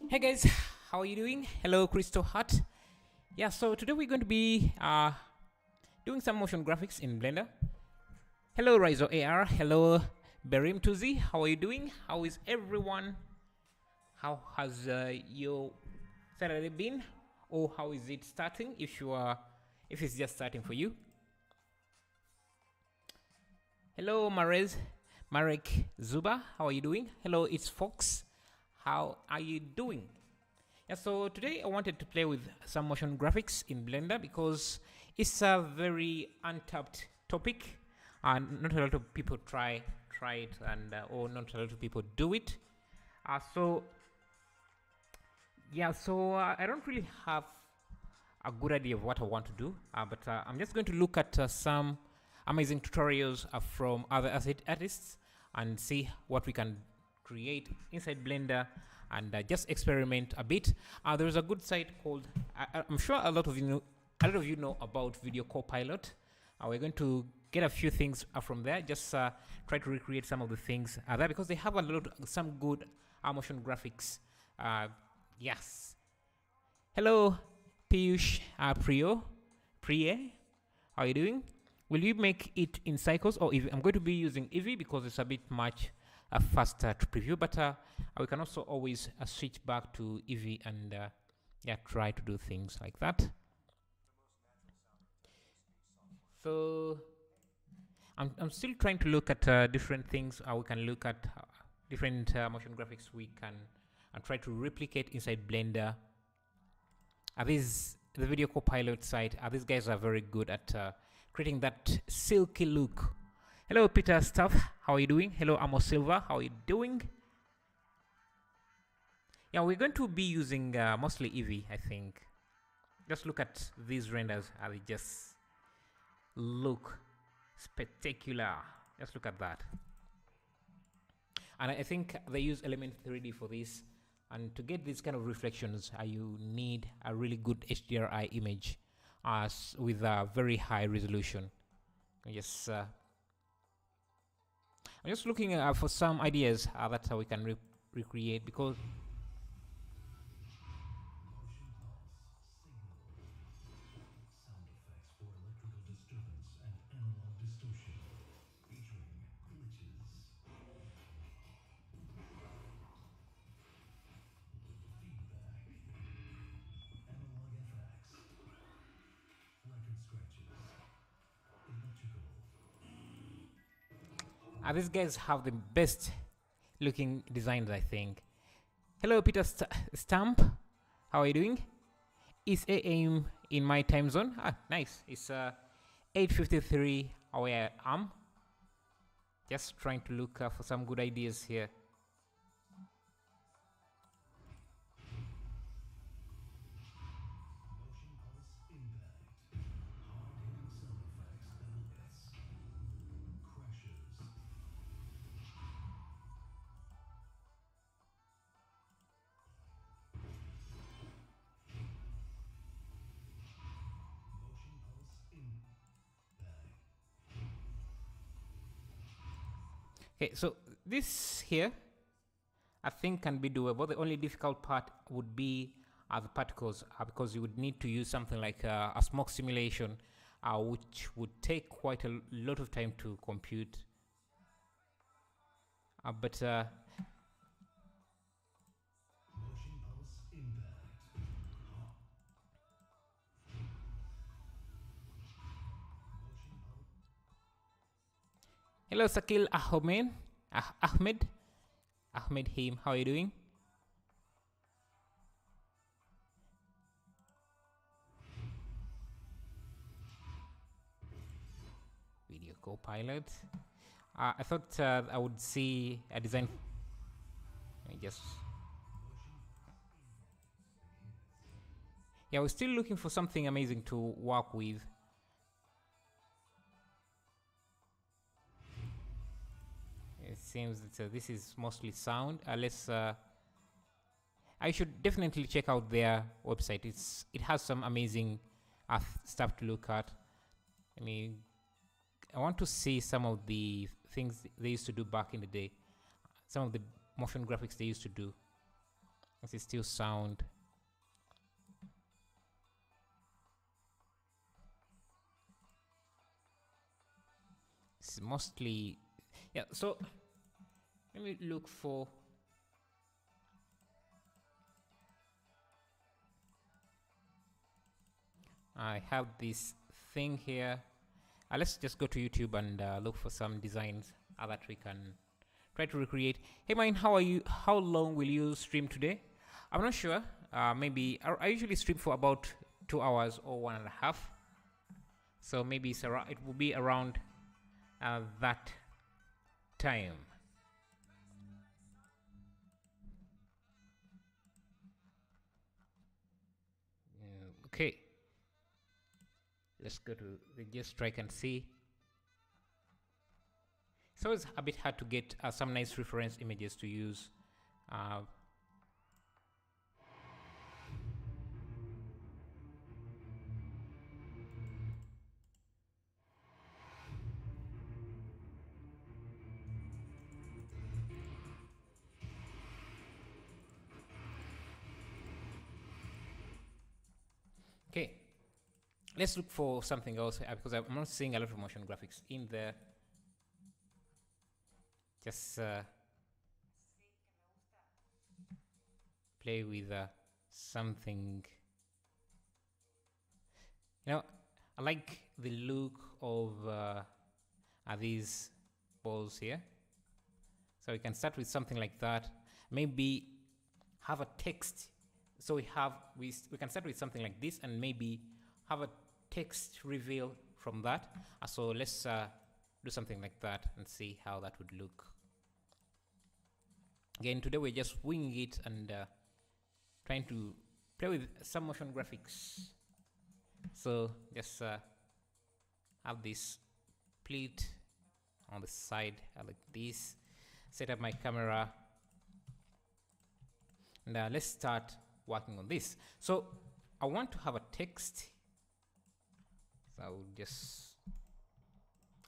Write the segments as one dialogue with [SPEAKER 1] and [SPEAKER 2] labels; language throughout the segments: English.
[SPEAKER 1] Hey guys, how are you doing? Hello, Crystal Hut. Yeah, so today we're going to be doing some motion graphics in Blender. Hello, Rizo AR. Hello, Berim Tuzi. How are you doing? How is everyone? How has your Saturday been? Or how is it starting? If it's just starting for you. Hello, Marek Zuba. How are you doing? Hello, it's Fox. How are you doing? Yeah, so today I wanted to play with some motion graphics in Blender because it's a very untapped topic, and not a lot of people try it, and or not a lot of people do it. So yeah, so I don't really have a good idea of what I want to do, but I'm just going to look at some amazing tutorials from other artists and see what we can create inside Blender and just experiment a bit. There's a good site called I'm sure a lot of you know about Video Copilot. We're going to get a few things from there. Just try to recreate some of the things there because they have some good motion graphics. Yes. Hello, Piyush Priye. How are you doing? Will you make it in cycles or Eevee? I'm going to be using Eevee because it's a bit much faster to preview, but we can also always switch back to Eevee and yeah, try to do things like that. So I'm still trying to look at different things. We can look at different motion graphics we can try to replicate inside Blender. The Video Copilot site? These guys are very good at creating that silky look. Hello, Peter Stuff. How are you doing? Hello, Amos Silva. How are you doing? Yeah, we're going to be using mostly Eevee, I think. Just look at these renders. They just look spectacular. Just look at that. And I think they use Element 3D for this. And to get these kind of reflections, you need a really good HDRI image with a very high resolution. Yes. I'm just looking for some ideas that we can recreate because these guys have the best looking designs, I think. Hello, Peter Stamp. How are you doing? It's 8 a.m. in my time zone. Nice. It's 8:53 where I am. Just trying to look for some good ideas here. Okay, so this here, I think can be doable. The only difficult part would be the particles because you would need to use something like a smoke simulation, which would take quite a lot of time to compute. But hello, Sakil Ahmed Him. How are you doing? Video Copilot. I thought I would see a design. I just. Yeah, we're still looking for something amazing to work with. It seems that this is mostly sound. I should definitely check out their website. It has some amazing stuff to look at. I want to see some of the things they used to do back in the day. Some of the motion graphics they used to do. This is still sound. It's mostly, yeah. So let me look for. I have this thing here. Let's just go to YouTube and look for some designs that we can try to recreate. Hey, Mine, how are you? How long will you stream today? I'm not sure. Maybe I usually stream for about 2 hours or 1.5. So maybe it will be around that time. Okay. Let's go to the just try and see. So it's a bit hard to get some nice reference images to use. Okay, let's look for something else because I'm not seeing a lot of motion graphics in there. Just play with something. You know, I like the look of these balls here. So we can start with something like that. Maybe have a text. So we can start with something like this and maybe have a text reveal from that. So let's do something like that and see how that would look. Again, today we're just winging it and trying to play with some motion graphics. So just have this pleat on the side like this. Set up my camera and let's start working on this. So I want to have a text. So I'll just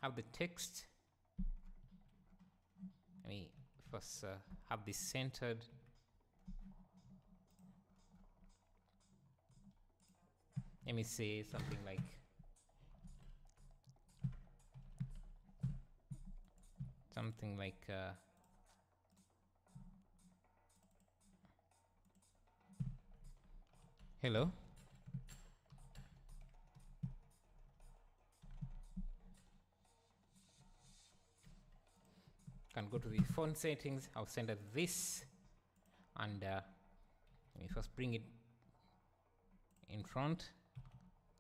[SPEAKER 1] have the text. Let me first have this centered. Let me say something like hello. Can go to the font settings. I'll center this and let me first bring it in front,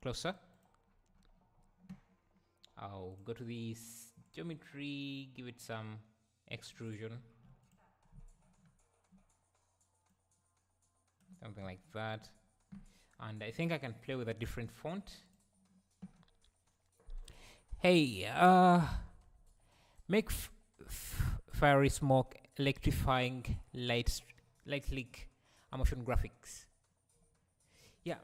[SPEAKER 1] closer. I'll go to the geometry, give it some extrusion, something like that. And I think I can play with a different font. Hey, make fiery smoke, electrifying light leak, motion graphics. Yeah.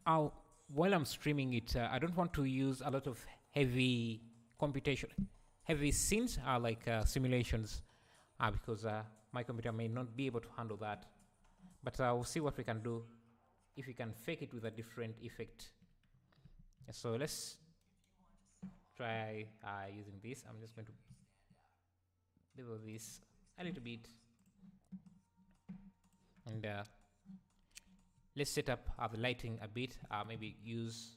[SPEAKER 1] While I'm streaming it, I don't want to use a lot of heavy computation, heavy scenes like simulations, because my computer may not be able to handle that. But we'll see what we can do if we can fake it with a different effect. So let's try using this. I'm just going to bevel this a little bit and let's set up the lighting a bit. Maybe use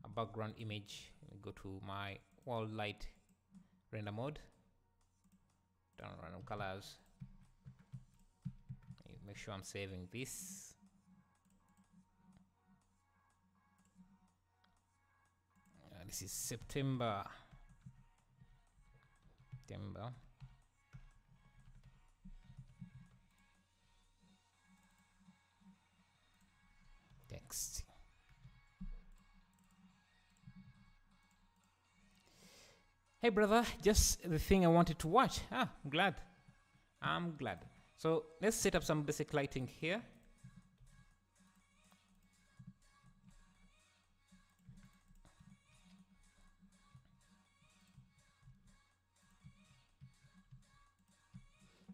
[SPEAKER 1] a background image. Go to my world light render mode, turn on random colors. Make sure I'm saving this. This is September. Text. Hey brother, just the thing I wanted to watch. I'm glad. So let's set up some basic lighting here.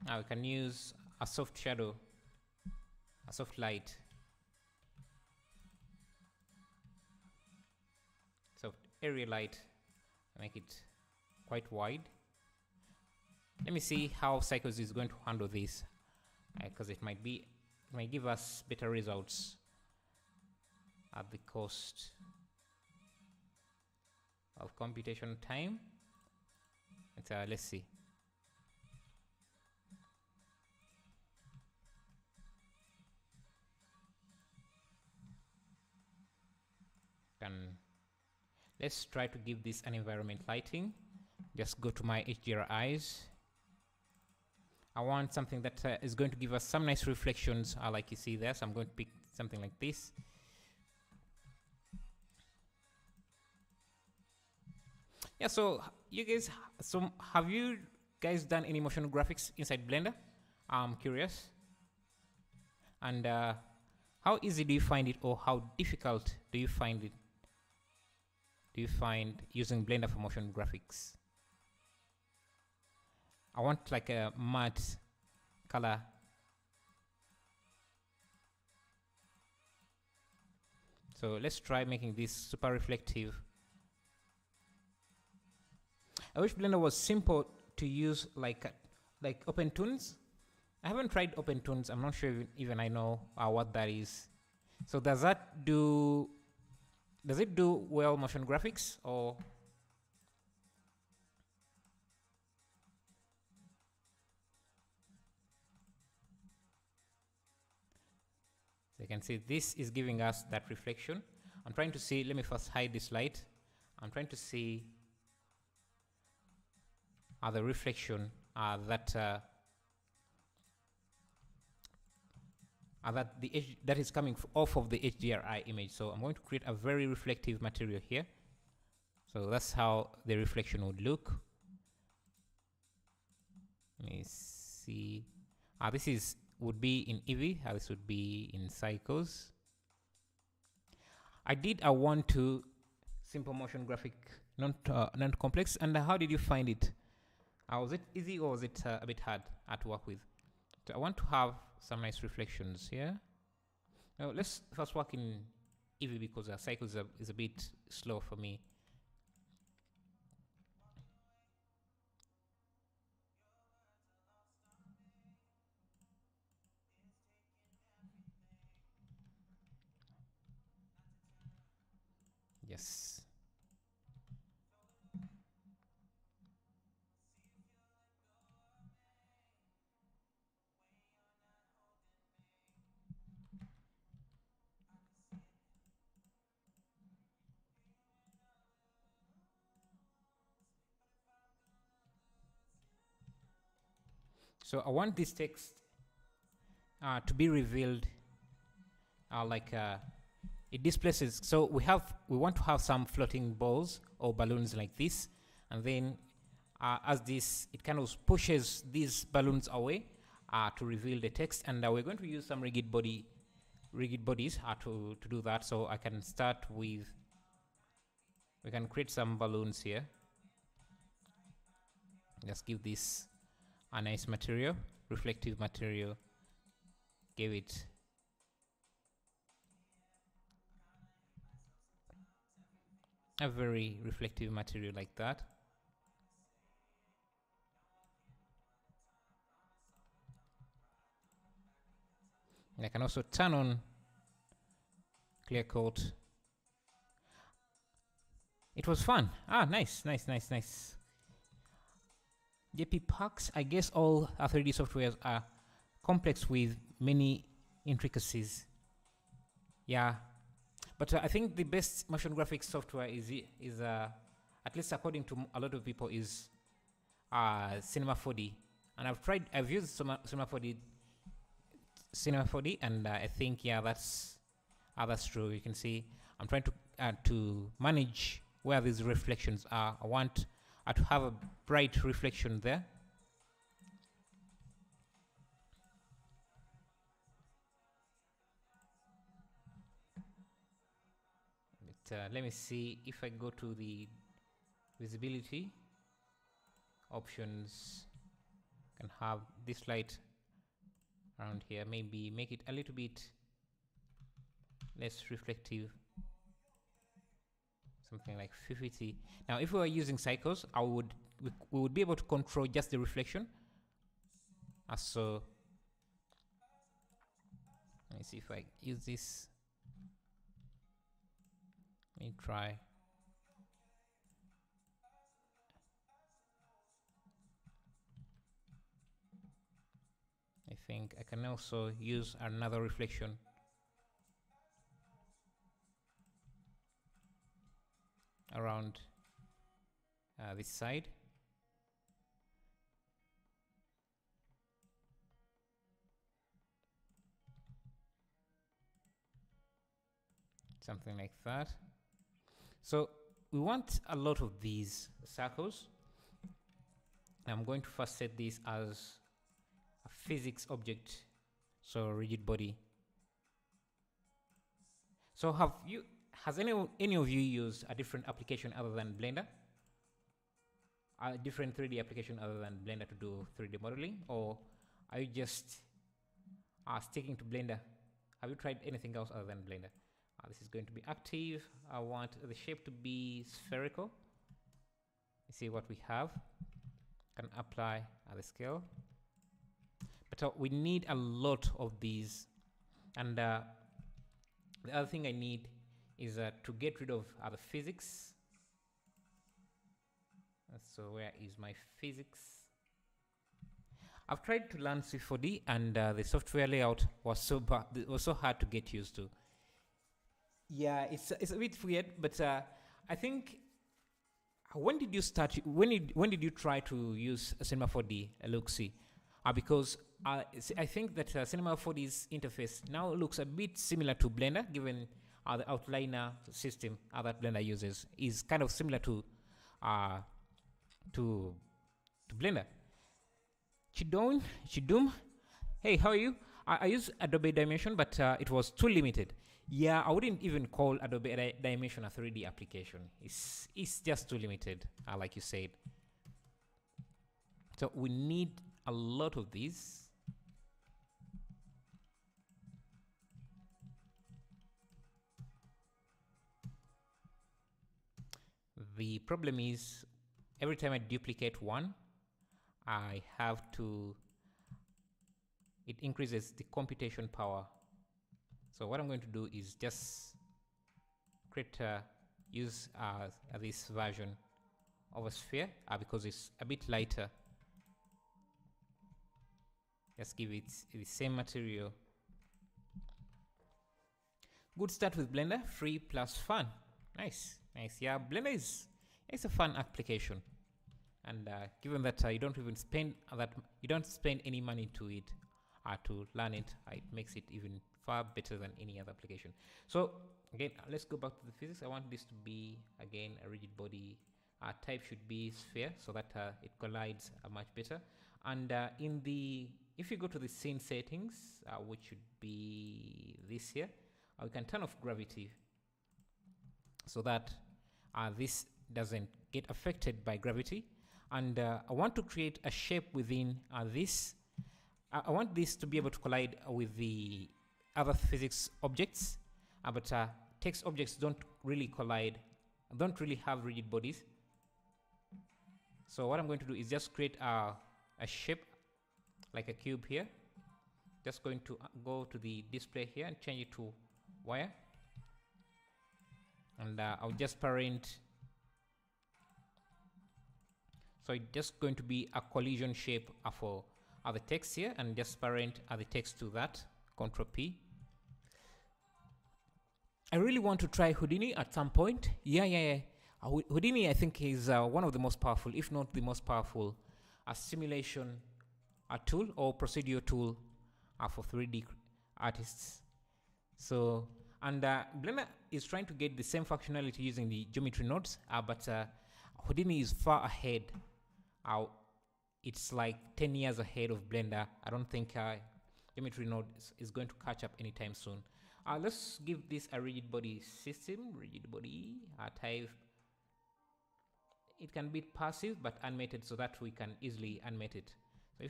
[SPEAKER 1] Now we can use a soft shadow soft light, soft area light, make it quite wide. Let me see how Cycles is going to handle this, because it might give us better results at the cost of computation time. Let's see. Let's try to give this an environment lighting. Just go to my HDRIs. I want something that is going to give us some nice reflections, like you see there. So I'm going to pick something like this. Yeah, so you guys, have you guys done any motion graphics inside Blender? I'm curious. And how easy do you find it, or how difficult do you find it? Do you find using Blender for motion graphics? I want like a matte color. So let's try making this super reflective. I wish Blender was simple to use, like OpenToons. I haven't tried OpenToons. I'm not sure even I know what that is. So does it do well motion graphics, or? So you can see this is giving us that reflection. I'm trying to see, let me first hide this light. I'm trying to see the reflection that is coming off of the HDRI image. So I'm going to create a very reflective material here. So that's how the reflection would look. Let me see. This would be in Eevee. This would be in Cycles. I did a 1-2 simple motion graphic, non-complex. And how did you find it? Was it easy, or was it a bit hard to work with? So I want to have some nice reflections here. Now let's first work in Eevee, because Cycles is a bit slow for me. Yes. So I want this text to be revealed it displaces. So we want to have some floating balls or balloons like this, and then as this, it kind of pushes these balloons away to reveal the text. And we're going to use some rigid bodies to do that. So I can start with, we can create some balloons here. Just give this a nice material, reflective material. Give it a very reflective material like that. And I can also turn on clear coat. It was fun. Nice. JP Parks, I guess all 3D softwares are complex with many intricacies. Yeah, but I think the best motion graphics software is at least according to a lot of people, is Cinema 4D. And I've used Cinema 4D, and I think that's true. You can see I'm trying to manage where these reflections are. I want to have a bright reflection there. But let me see if I go to the visibility options, can have this light around here. Maybe make it a little bit less reflective, something like 50. Now if we were using cycles, we would be able to control just the reflection. So let me see if I use this. Let me try. I think I can also use another reflection. Around this side. Something like that. So we want a lot of these circles. I'm going to first set this as a physics object, so rigid body. So has any of you used a different application other than Blender? A different 3D application other than Blender to do 3D modeling? Or are you just sticking to Blender? Have you tried anything else other than Blender? This is going to be active. I want the shape to be spherical. Let's see what we have. Can apply the scale. But we need a lot of these. And the other thing I need is to get rid of the physics. So where is my physics? I've tried to learn C4D, and the software layout was so bad. It was so hard to get used to. Yeah, it's a bit weird, but I think when did you start? When did you try to use Cinema 4D? Look-see, because I think that Cinema 4D's interface now looks a bit similar to Blender, given the outliner system that Blender uses is kind of similar to Blender. Chidum, hey, how are you? I use Adobe Dimension, but it was too limited. Yeah, I wouldn't even call Adobe Dimension a 3D application. It's just too limited, like you said. So we need a lot of these. The problem is every time I duplicate one, I have to, it increases the computation power. So what I'm going to do is just use this version of a sphere because it's a bit lighter. Just give it the same material. Good start with Blender, free plus fun. Nice. Yeah, Blender it's a fun application, and given that you don't spend any money to it to learn it, it makes it even far better than any other application. So again, let's go back to the physics. I want this to be again a rigid body. Type should be sphere so that it collides much better. And if you go to the scene settings, which should be this here, we can turn off gravity so that this doesn't get affected by gravity. And I want to create a shape within this. I want this to be able to collide with the other physics objects, but text objects don't really collide, don't really have rigid bodies. So what I'm going to do is just create a shape like a cube here. Just going to go to the display here and change it to wire. And I'll just parent. So it's just going to be a collision shape for the text here, and just parent the text to that. Control P. I really want to try Houdini at some point. Yeah. Houdini, I think, is one of the most powerful, if not the most powerful, simulation tool or procedure tool for 3D artists. So, and Blender is trying to get the same functionality using the geometry nodes, but Houdini is far ahead. It's like 10 years ahead of Blender. I don't think geometry node is going to catch up anytime soon. Let's give this a rigid body system. Rigid body type. It can be passive but animated so that we can easily animate it.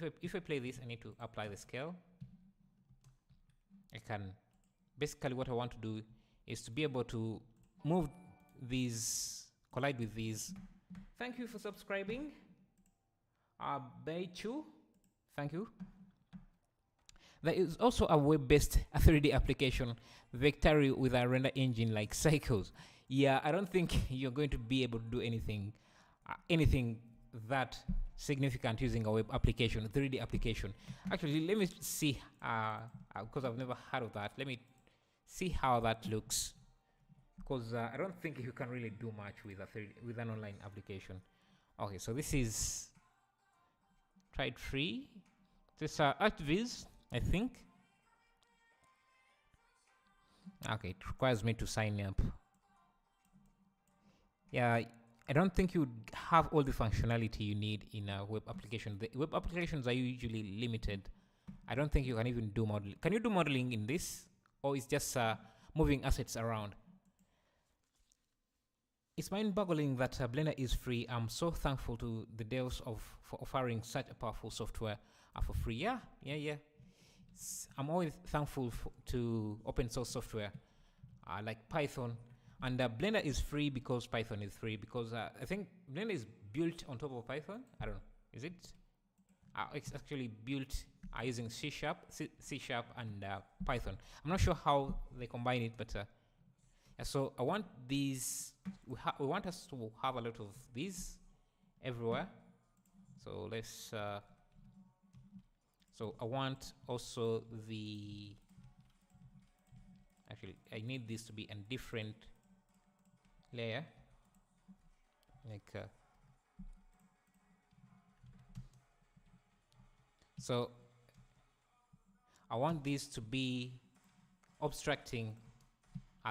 [SPEAKER 1] So if I play this, I need to apply the scale. I can basically, what I want to do is to be able to move these, collide with these. Thank you for subscribing. Beichu, thank you. There is also a web-based 3D application, Vectari, with a render engine like Cycles. Yeah, I don't think you're going to be able to do anything that significant using a web application, 3D application. Actually, let me see, because I've never heard of that. Let me see how that looks, because I don't think you can really do much with with an online application. Okay, so this is tried free. This is ArtViz, I think. Okay, it requires me to sign up. Yeah, I don't think you have all the functionality you need in a web application. The web applications are usually limited. I don't think you can even do modeling. Can you do modeling in this? Or it's just moving assets around? It's mind-boggling that Blender is free. I'm so thankful to the devs for offering such a powerful software for free. Yeah. I'm always thankful to open source software like Python. And Blender is free because Python is free, because I think Blender is built on top of Python. I don't know. Is it? It's actually built using C#, and Python. I'm not sure how they combine it, but so I want these. We want us to have a lot of these everywhere. So let's. So I want also the. Actually, I need this to be a different layer, like so I want this to be obstructing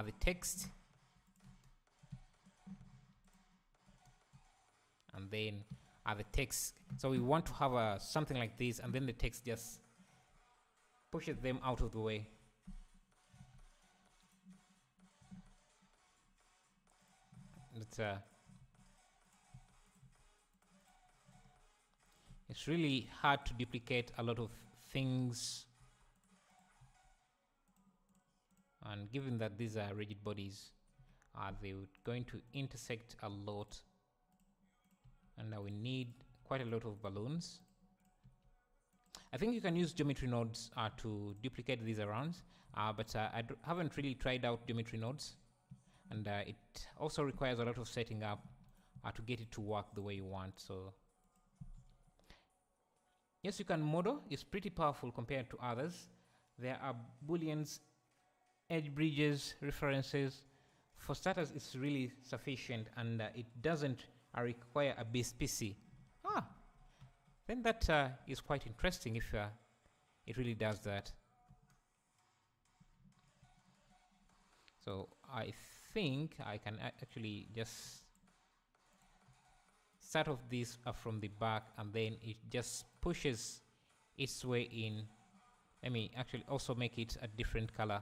[SPEAKER 1] the text, and then the text, so we want to have something like this, and then the text just pushes them out of the way. It's really hard to duplicate a lot of things, and given that these are rigid bodies, they're going to intersect a lot, and we need quite a lot of balloons. I think you can use geometry nodes to duplicate these around, but I haven't really tried out geometry nodes. And it also requires a lot of setting up to get it to work the way you want. So yes, you can model. It's pretty powerful compared to others. There are booleans, edge bridges, references. For starters, it's really sufficient, and it doesn't require a base PC. Then that is quite interesting if it really does that. So I think I can actually just start off this from the back, and then it just pushes its way in. Let me actually also make it a different color.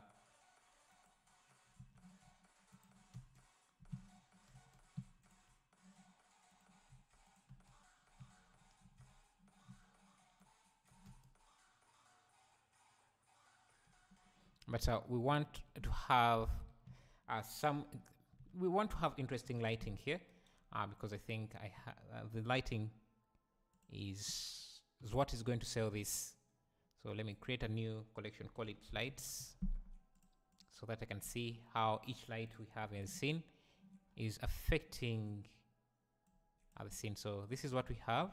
[SPEAKER 1] But we want to have we want to have interesting lighting here, because I think the lighting is what is going to sell this. So let me create a new collection, call it lights, so that I can see how each light we have in the scene is affecting the scene. So this is what we have,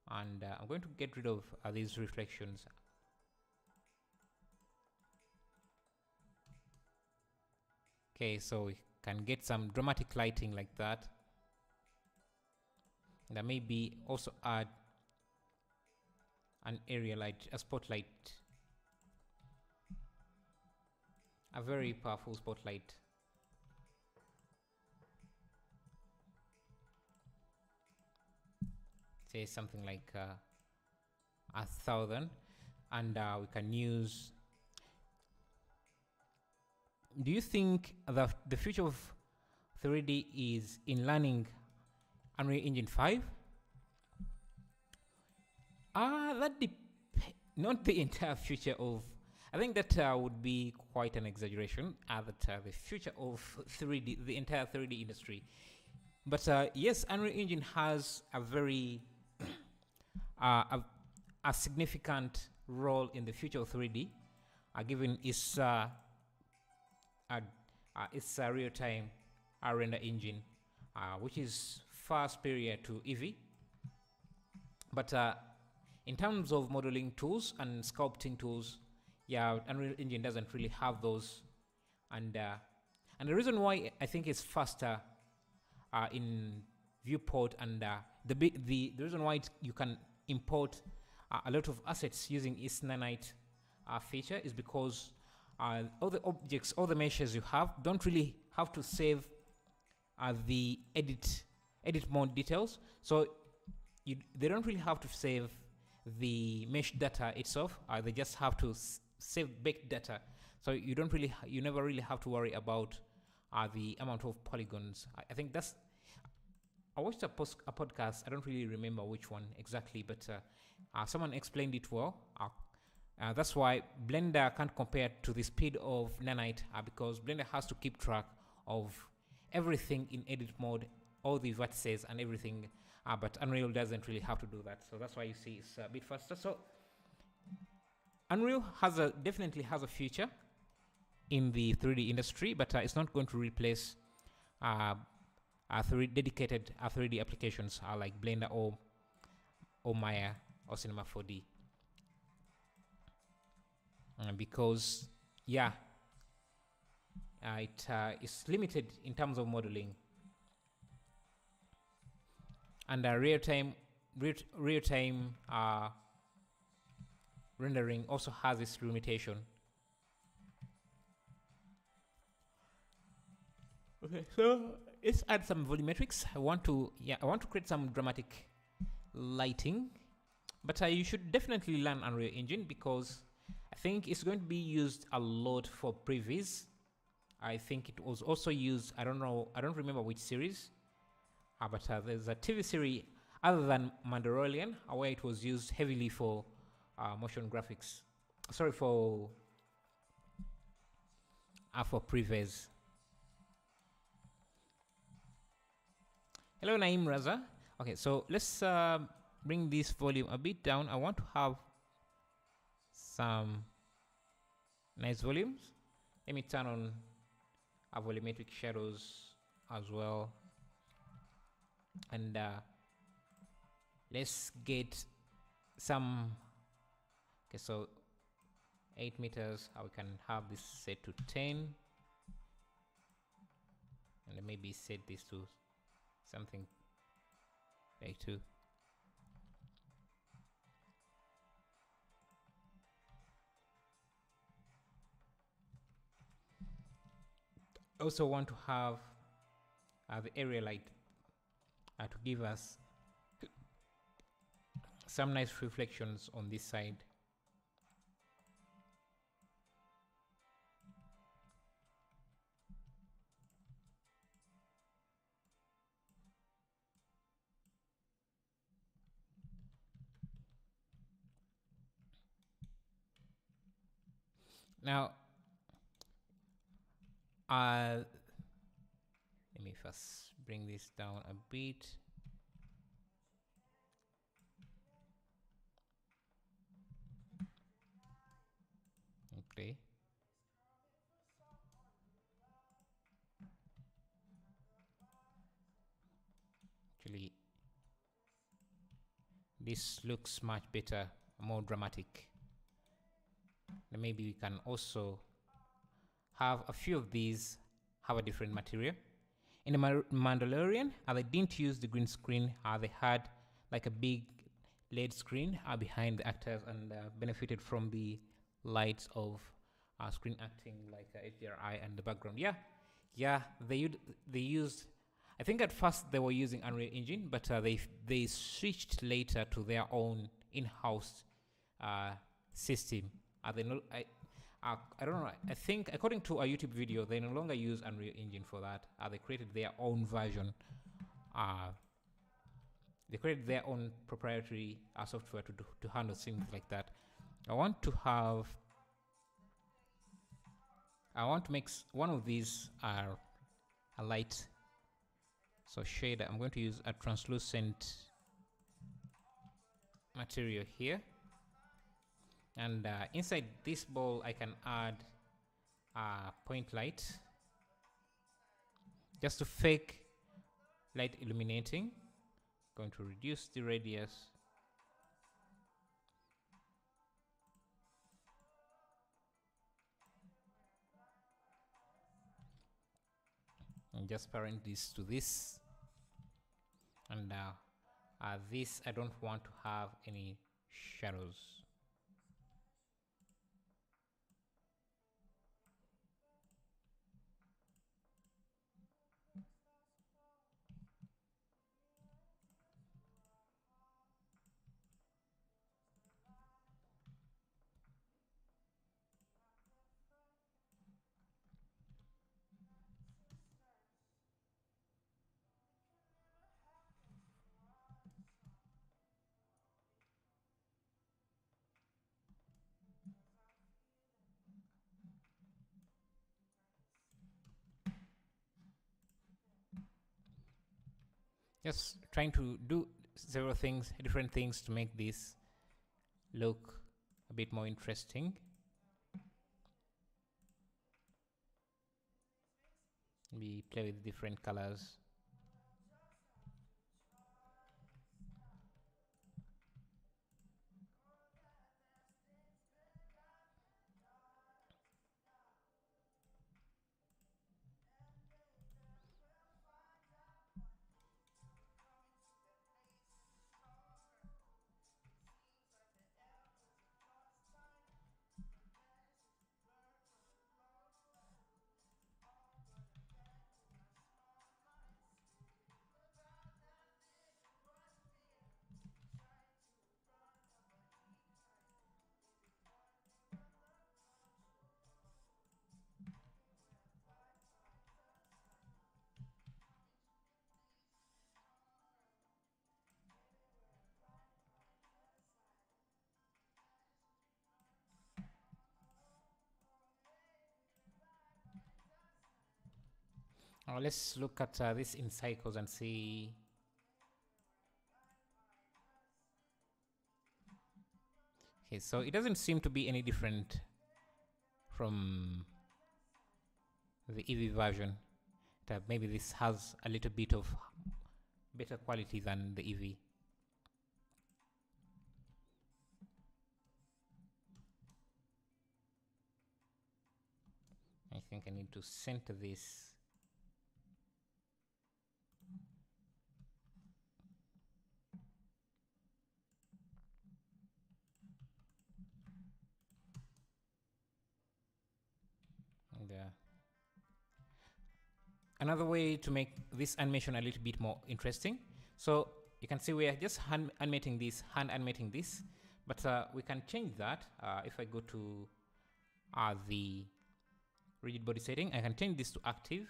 [SPEAKER 1] and I'm going to get rid of these reflections. Okay, so we can get some dramatic lighting like that. And maybe also add an area light, a spotlight, a very powerful spotlight. Say something like 1,000, and we can use. Do you think that the future of 3D is in learning Unreal Engine 5? Not the entire future of. I think that would be quite an exaggeration. That the future of 3D, the entire 3D industry. But yes, Unreal Engine has a very uh, a, a significant role in the future of 3D, given its real-time render engine, which is far superior to Eevee. But in terms of modeling tools and sculpting tools, yeah, Unreal Engine doesn't really have those, and the reason why I think it's faster in viewport, and the reason why you can import a lot of assets using its nanite feature is because all the objects, all the meshes you have don't really have to save the edit mode details. So they don't really have to save the mesh data itself. They just have to save baked data. So you never really have to worry about the amount of polygons. I think that's. I watched a podcast. I don't really remember which one exactly, but someone explained it well. That's why Blender can't compare to the speed of Nanite, because Blender has to keep track of everything in edit mode, all the vertices and everything, but Unreal doesn't really have to do that. So that's why you see it's a bit faster. So Unreal definitely has a future in the 3D industry, but it's not going to replace dedicated 3D applications like Blender or Maya or Cinema 4D. Because yeah, it is limited in terms of modeling, and real-time rendering also has its limitation. Okay, so let's add some volumetrics. I want to create some dramatic lighting, but you should definitely learn Unreal Engine, because I think it's going to be used a lot for previews. I think it was also used, I don't remember which series, but there's a TV series other than Mandalorian where it was used heavily for motion graphics. Sorry, for previews. Hello, Naim Raza. Okay, so let's bring this volume a bit down. I want to have some nice volumes. Let me turn on volumetric shadows as well, and let's get some. Okay, so 8 meters. We can have this set to 10, and maybe set this to something like 2. Also want to have the area light to give us some nice reflections on this side. Now, let me first bring this down a bit. Okay. Actually, this looks much better, more dramatic. And maybe we can also have a few of these have a different material. In the Mandalorian, they didn't use the green screen. They had like a big LED screen behind the actors, and benefited from the lights of screen acting, like HDRI and the background. Yeah, they used. I think at first they were using Unreal Engine, but they switched later to their own in-house system. I don't know. I think according to a YouTube video, they no longer use Unreal Engine for that. They created their own version. They created their own proprietary software to handle things like that. I want to have I want to make one of these are a light, so shader. I'm going to use a translucent material here, and inside this ball I can add a point light just to fake light illuminating. Going to reduce the radius. And just parent this to this, and this I don't want to have any shadows. Just trying to do several things, different things to make this look a bit more interesting. We play with different colors. Let's look at this in cycles and see. Okay, so it doesn't seem to be any different from the EV version. Maybe this has a little bit of better quality than the EV. I think I need to center this. And another way to make this animation a little bit more interesting. So you can see we are just hand animating this, but we can change that. If I go to the rigid body setting, I can change this to active.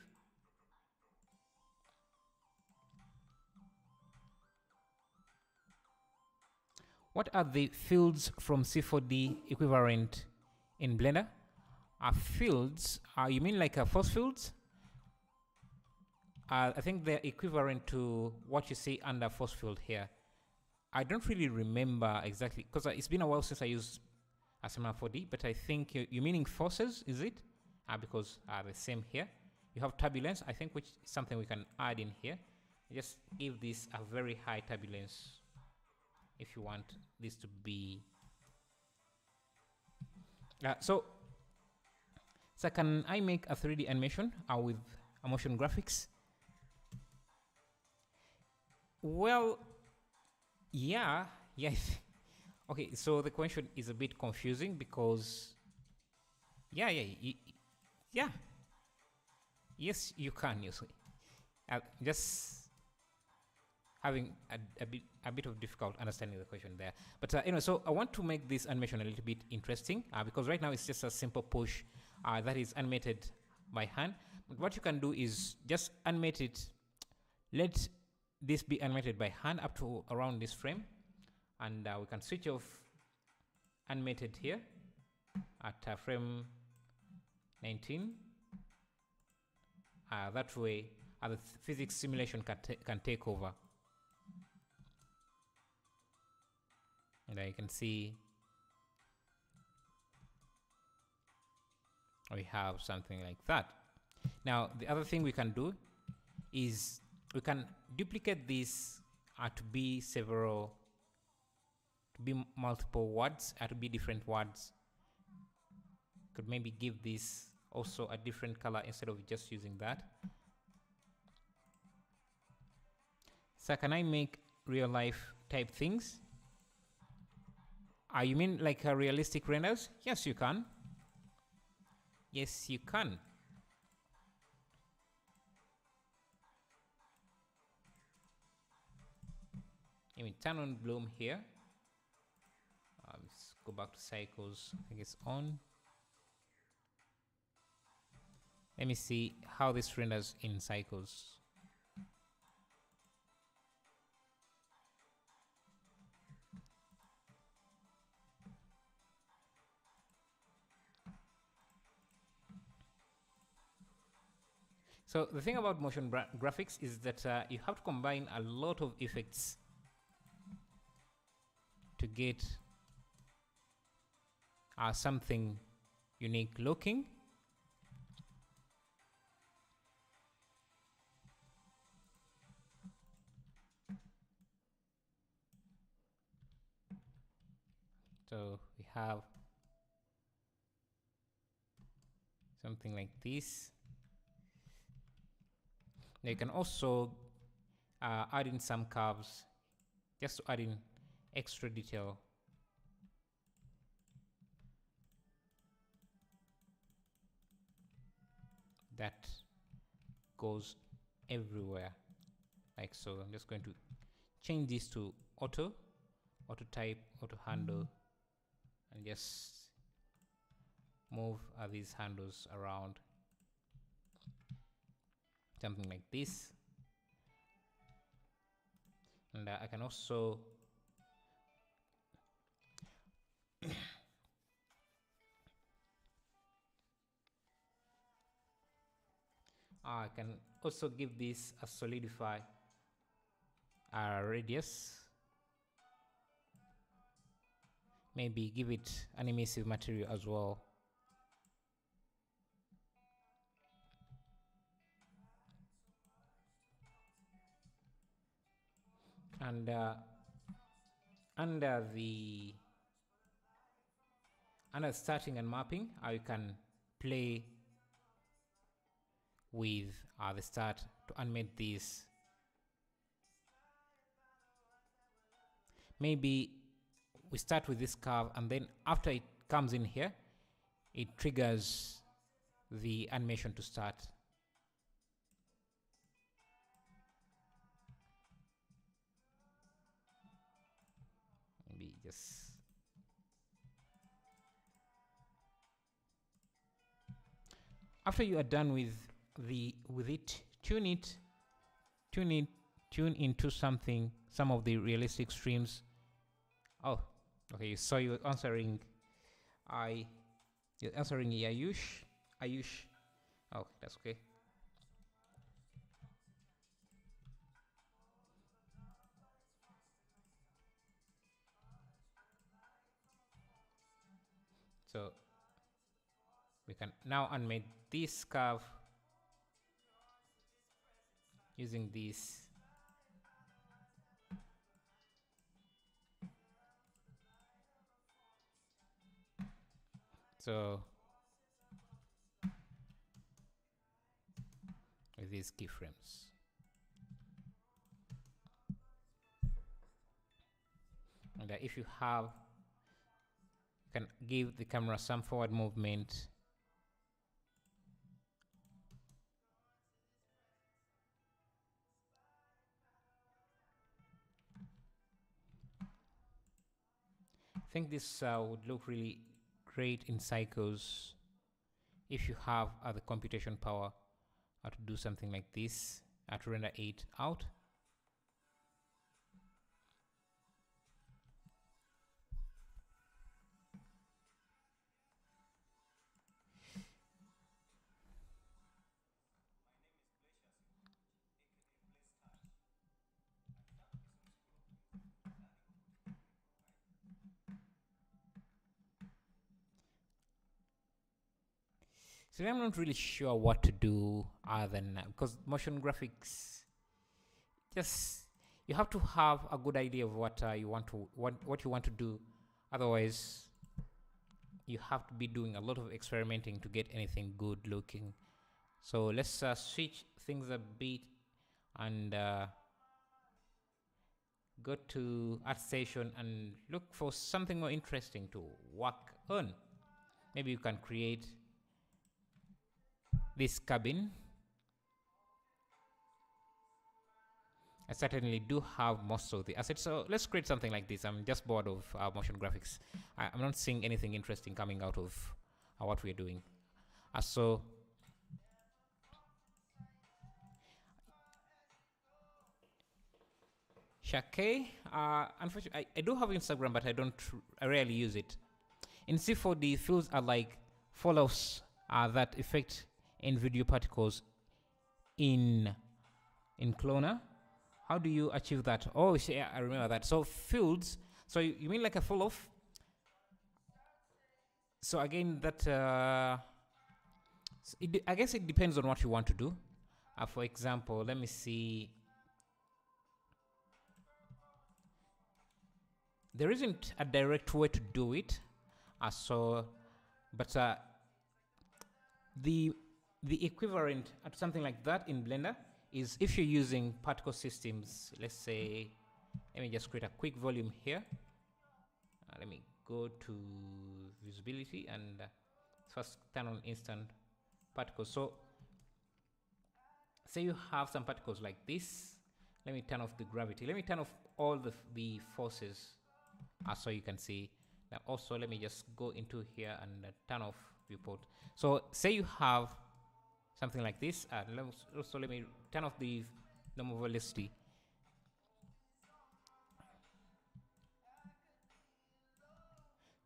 [SPEAKER 1] What are the fields from C4D equivalent in Blender? Fields, you mean like force fields? I think they're equivalent to what you see under force field here. I don't really remember exactly, because it's been a while since I used Asana 4D, but I think you're meaning forces, is it? Because the same here. You have turbulence, I think, which is something we can add in here. Just give this a very high turbulence if you want this to be. So can I make a 3D animation with a motion graphics? Well, yeah. Okay, so the question is a bit confusing because, yeah. Yes, you can. Just having a bit of difficult understanding the question there. But anyway, so I want to make this animation a little bit interesting because right now it's just a simple push that is animated by hand. But what you can do is just animate it. Let this be animated by hand up to around this frame, and we can switch off animated here at frame 19. That way the physics simulation can take over. And you can see we have something like that. Now the other thing we can do is we can duplicate this to be multiple words, to be different words. Could maybe give this also a different color instead of just using that. So can I make real life type things? You mean like realistic renders? Yes, you can. Yes, you can. Let me turn on bloom here. Let's go back to cycles. I think it's on. Let me see how this renders in cycles. So the thing about motion graphics is that you have to combine a lot of effects to get something unique looking. So we have something like this. Now you can also add in some curves just to add in extra detail. That goes everywhere like so. I'm just going to change this to auto type, auto handle, and just move these handles around, something like this. And I can also I can also give this a solidify radius. Maybe give it an emissive material as well. And under starting and mapping, you can play with the start to animate this. Maybe we start with this curve, and then after it comes in here, it triggers the animation to start. Maybe just after you are done with it, tune into some of the realistic streams. Oh, okay. You saw you answering. You're answering Ayush. Oh, that's okay. So we can now animate this curve using this. So with these keyframes. And if you have, you can give the camera some forward movement. I think this would look really great in cycles if you have the computation power to do something like this, to render it out. So I'm not really sure what to do other than because motion graphics, just you have to have a good idea of what you want to what you want to do. Otherwise, you have to be doing a lot of experimenting to get anything good looking. So let's switch things a bit and go to ArtStation and look for something more interesting to work on. Maybe you can create this cabin. I certainly do have most of the assets, so let's create something like this. I'm just bored of motion graphics. I'm not seeing anything interesting coming out of what we're doing. So Shake, unfortunately, I do have Instagram, but I rarely use it. In C4D, fields are like follows that affect in-video particles in cloner. How do you achieve that? Oh, yeah, I remember that. So fields, so you mean like a fall off? So again, that I guess it depends on what you want to do. For example, let me see. There isn't a direct way to do it, but the equivalent to something like that in Blender is if you're using particle systems. Let's say, let me just create a quick volume here. Let me go to visibility and first turn on instant particles. So say you have some particles like this. Let me turn off the gravity. Let me turn off all the forces so you can see. Now also let me just go into here and turn off viewport. So say you have something like this. Also let me turn off the normal velocity.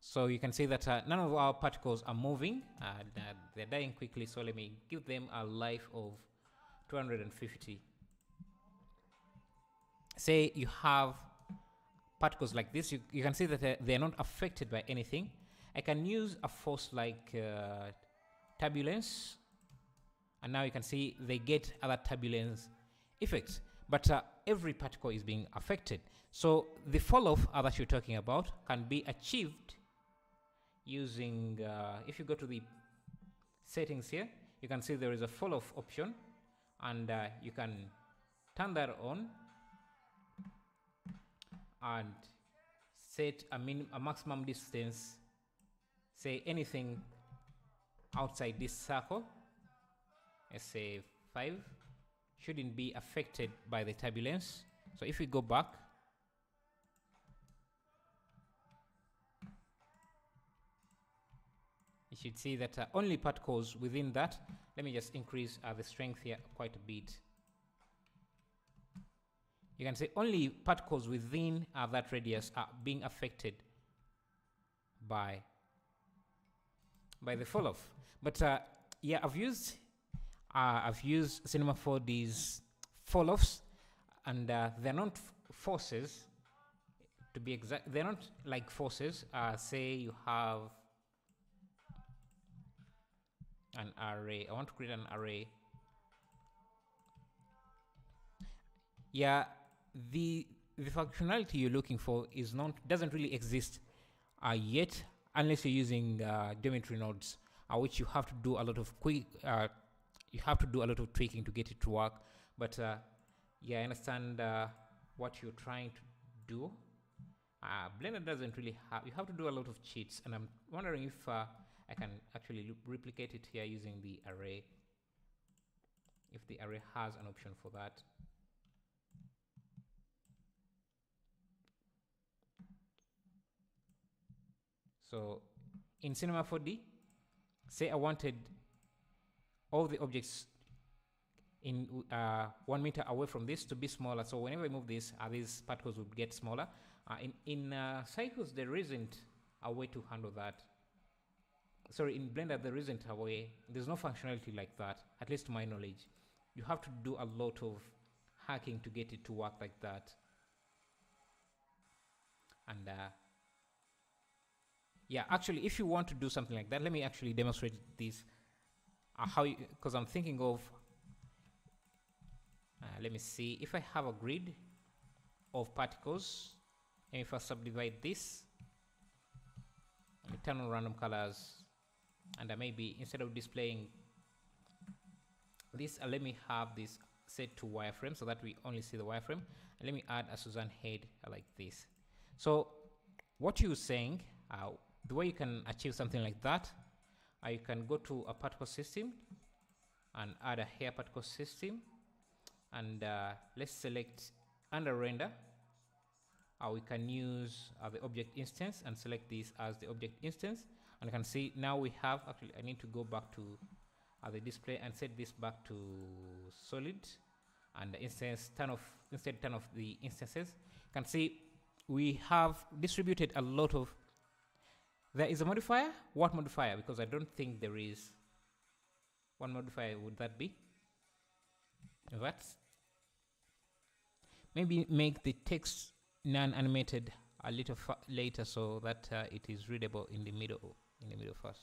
[SPEAKER 1] So you can see that none of our particles are moving. They're dying quickly. So let me give them a life of 250. Say you have particles like this. You can see that they're not affected by anything. I can use a force like turbulence. And now you can see they get other turbulence effects. But every particle is being affected. So the fall-off that you're talking about can be achieved using, if you go to the settings here, you can see there is a fall-off option. And you can turn that on and set a maximum distance, say anything outside this circle. Let's say 5 shouldn't be affected by the turbulence. So if we go back, you should see that only particles within that. Let me just increase the strength here quite a bit. You can see only particles within that radius are being affected by the fall-off. But yeah, I've used Cinema 4D's fall-offs, and they're not forces. To be exact, they're not like forces. Say you have an array. I want to create an array. Yeah, the functionality you're looking for doesn't really exist yet, unless you're using geometry nodes, which you have to do a lot of tweaking to get it to work. But yeah, I understand what you're trying to do. Blender doesn't really you have to do a lot of cheats, and I'm wondering if I can actually replicate it here using the array, if the array has an option for that. So in Cinema 4D, say I wanted all the objects in 1 meter away from this to be smaller. So whenever I move this, these particles would get smaller. In Cycles, there isn't a way to handle that. Sorry, in Blender, there isn't a way. There's no functionality like that, at least to my knowledge. You have to do a lot of hacking to get it to work like that. And yeah, actually, if you want to do something like that, let me actually demonstrate this. how, because I'm thinking of, let me see, if I have a grid of particles, and if I subdivide this, and turn on random colors, and maybe instead of displaying this, let me have this set to wireframe so that we only see the wireframe, and let me add a Suzanne head like this. So what you're saying, the way you can achieve something like that, you can go to a particle system and add a hair particle system, and let's select under render. We can use the object instance and select this as the object instance, and you can see now we have, actually I need to go back to the display and set this back to solid, and the instance turn off the instances. You can see we have distributed a lot of, there is a modifier. What modifier? Because I don't think there is one modifier. Would that be that? Maybe make the text non-animated a little later so that it is readable in the middle first.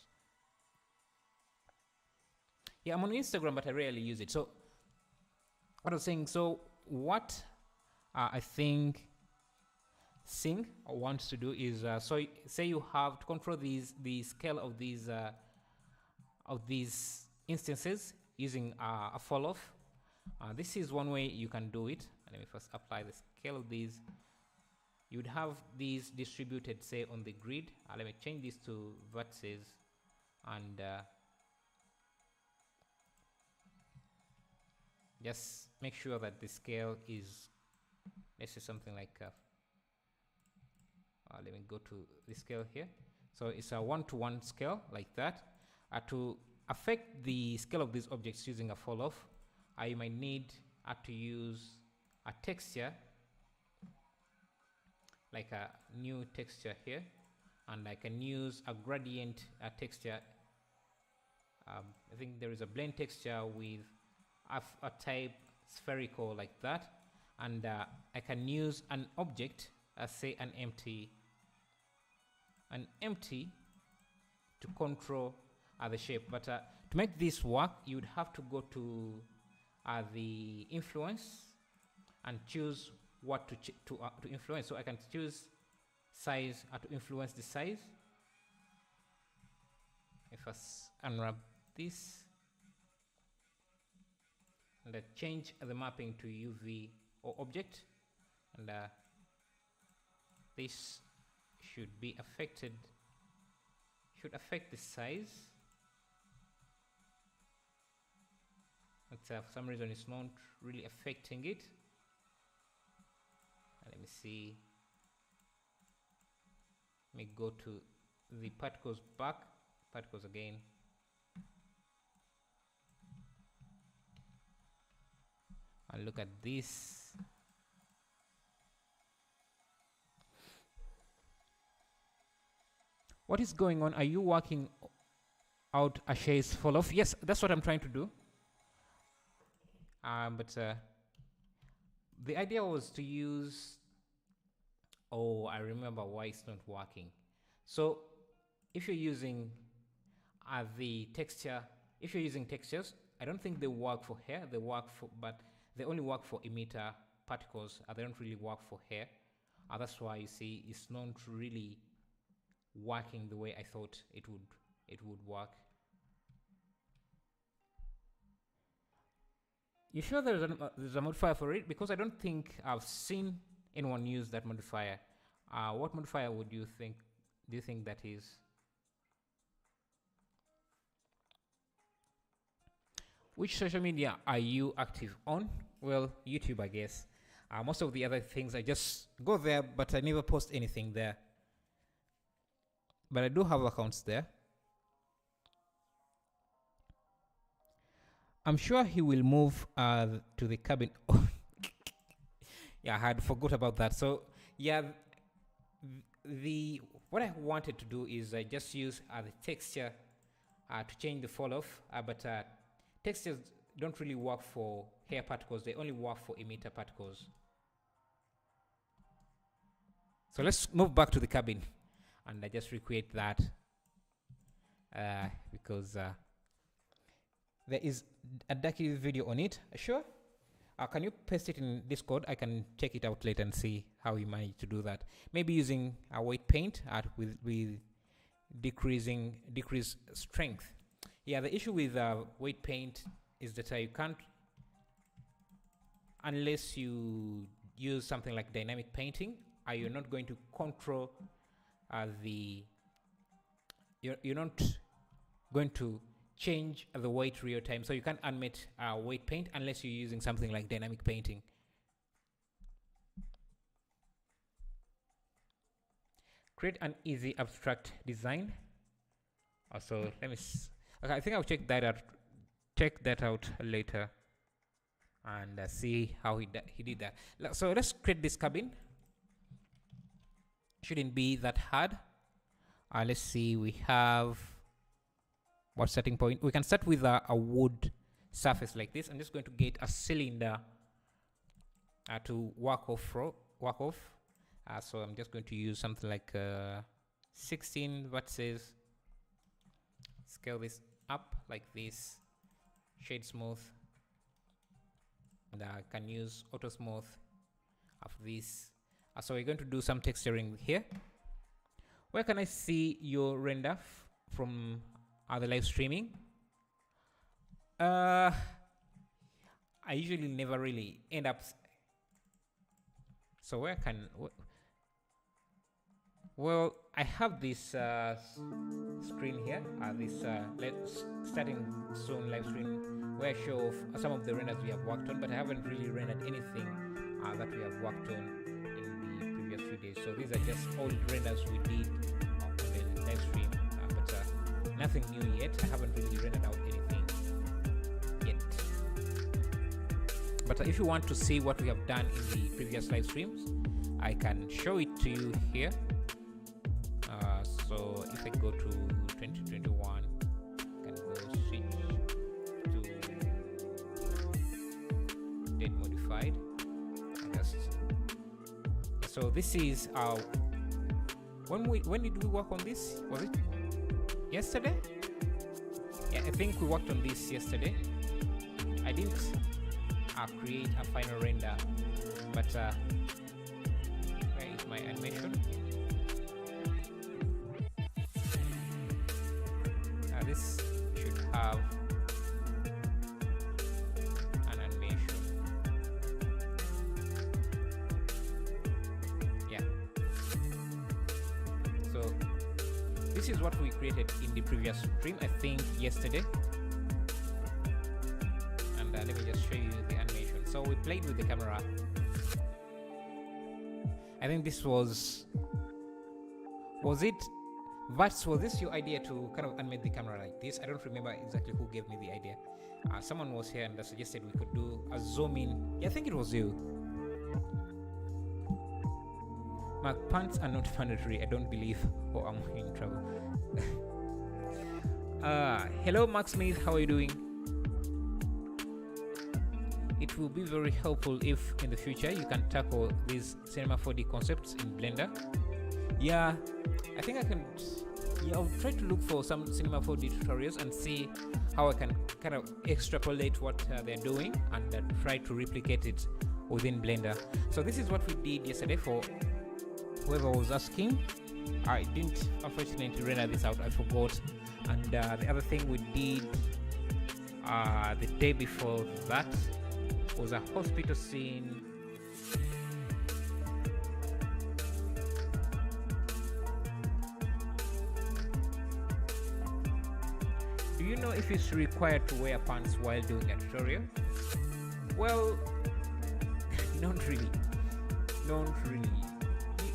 [SPEAKER 1] Yeah, I'm on Instagram, but I rarely use it. So what I was saying, so what I think Sing wants to do is, so say you have to control the scale of these instances using a fall off. This is one way you can do it. Let me first apply the scale of these. You would have these distributed, say, on the grid. Let me change this to vertices, and just make sure that the scale is, let's say something like, let me go to the scale here. So it's a 1-to-1 scale like that. To affect the scale of these objects using a fall off, you might need to use a texture, like a new texture here, and I can use a gradient texture. I think there is a blend texture with a type spherical like that, and I can use an object, say an empty to control the shape. But to make this work, you would have to go to the influence and choose what to influence. So I can choose size to influence the size. If I unwrap this and I change the mapping to UV or object, and this should be affected, should affect the size. But for some reason it's not really affecting it. Let me see. Let me go to the particles back, particles again. And look at this. What is going on? Are you working out a Shay's fall off? Yes, that's what I'm trying to do. But the idea was to use, oh, I remember why it's not working. So if you're using the texture, if you're using textures, I don't think they work for hair. They work for, but they only work for emitter particles. They don't really work for hair. That's why you see it's not really working the way I thought it would work. You sure there's a modifier for it? Because I don't think I've seen anyone use that modifier. What modifier would you think? Do you think that is? Which social media are you active on? Well, YouTube, I guess. Most of the other things I just go there, but I never post anything there. But I do have accounts there. I'm sure he will move to the cabin. Yeah, I had forgot about that. So yeah, what I wanted to do is just use the texture to change the fall off. But textures don't really work for hair particles. They only work for emitter particles. So let's move back to the cabin, and I just recreate that because there is a Ducky video on it. Sure. Can you paste it in Discord? I can check it out later and see how you manage to do that. Maybe using a white paint with decreased strength. Yeah, the issue with weight paint is that you can't, unless you use something like dynamic painting, you're not going to control you're not going to change the weight real time. So you can't animate weight paint unless you're using something like dynamic painting. Create an easy abstract design. Also, let me okay, I think I'll check that out later and see how he did that. So let's create this cabin. Shouldn't be that hard. Let's see, we have what starting point. We can start with a wood surface like this. I'm just going to get a cylinder to work off. So I'm just going to use something like 16 vertices. Scale this up like this. Shade smooth. And I can use auto smooth of this. So we're going to do some texturing here. Where can I see your render from the live streaming? I usually never really end up. So where can? Well, I have this screen here. This starting soon live stream where I show some of the renders we have worked on, but I haven't really rendered anything that we have worked on in the previous few days. So these are just old renders we did on the live stream, but nothing new yet. I haven't really rendered out anything yet. But if you want to see what we have done in the previous live streams, I can show it to you here. So if I go to 2021, I can go switch to date modified. So this is when did we work on this? Was it yesterday? Yeah, I think we worked on this yesterday. I didn't create a final render, but where is my animation? This should have an animation. Yeah. So this is what we created in the previous stream, I think yesterday. And let me just show you the animation. So we played with the camera. I think this was it? Vats, was this your idea to kind of animate the camera like this? I don't remember exactly who gave me the idea. Someone was here and suggested we could do a zoom in. Yeah, I think it was you. My pants are not mandatory, I don't believe. Oh, I'm in trouble. Hello, Max Smith, how are you doing? It will be very helpful if in the future you can tackle these Cinema 4D concepts in Blender. Yeah, I think I can. Yeah, I'll try to look for some Cinema 4D tutorials and see how I can kind of extrapolate what they're doing and try to replicate it within Blender. So this is what we did yesterday for whoever was asking. I didn't unfortunately render this out, I forgot. And the other thing we did the day before that was a hospital scene. Do you know if it's required to wear pants while doing a tutorial? Well, don't really.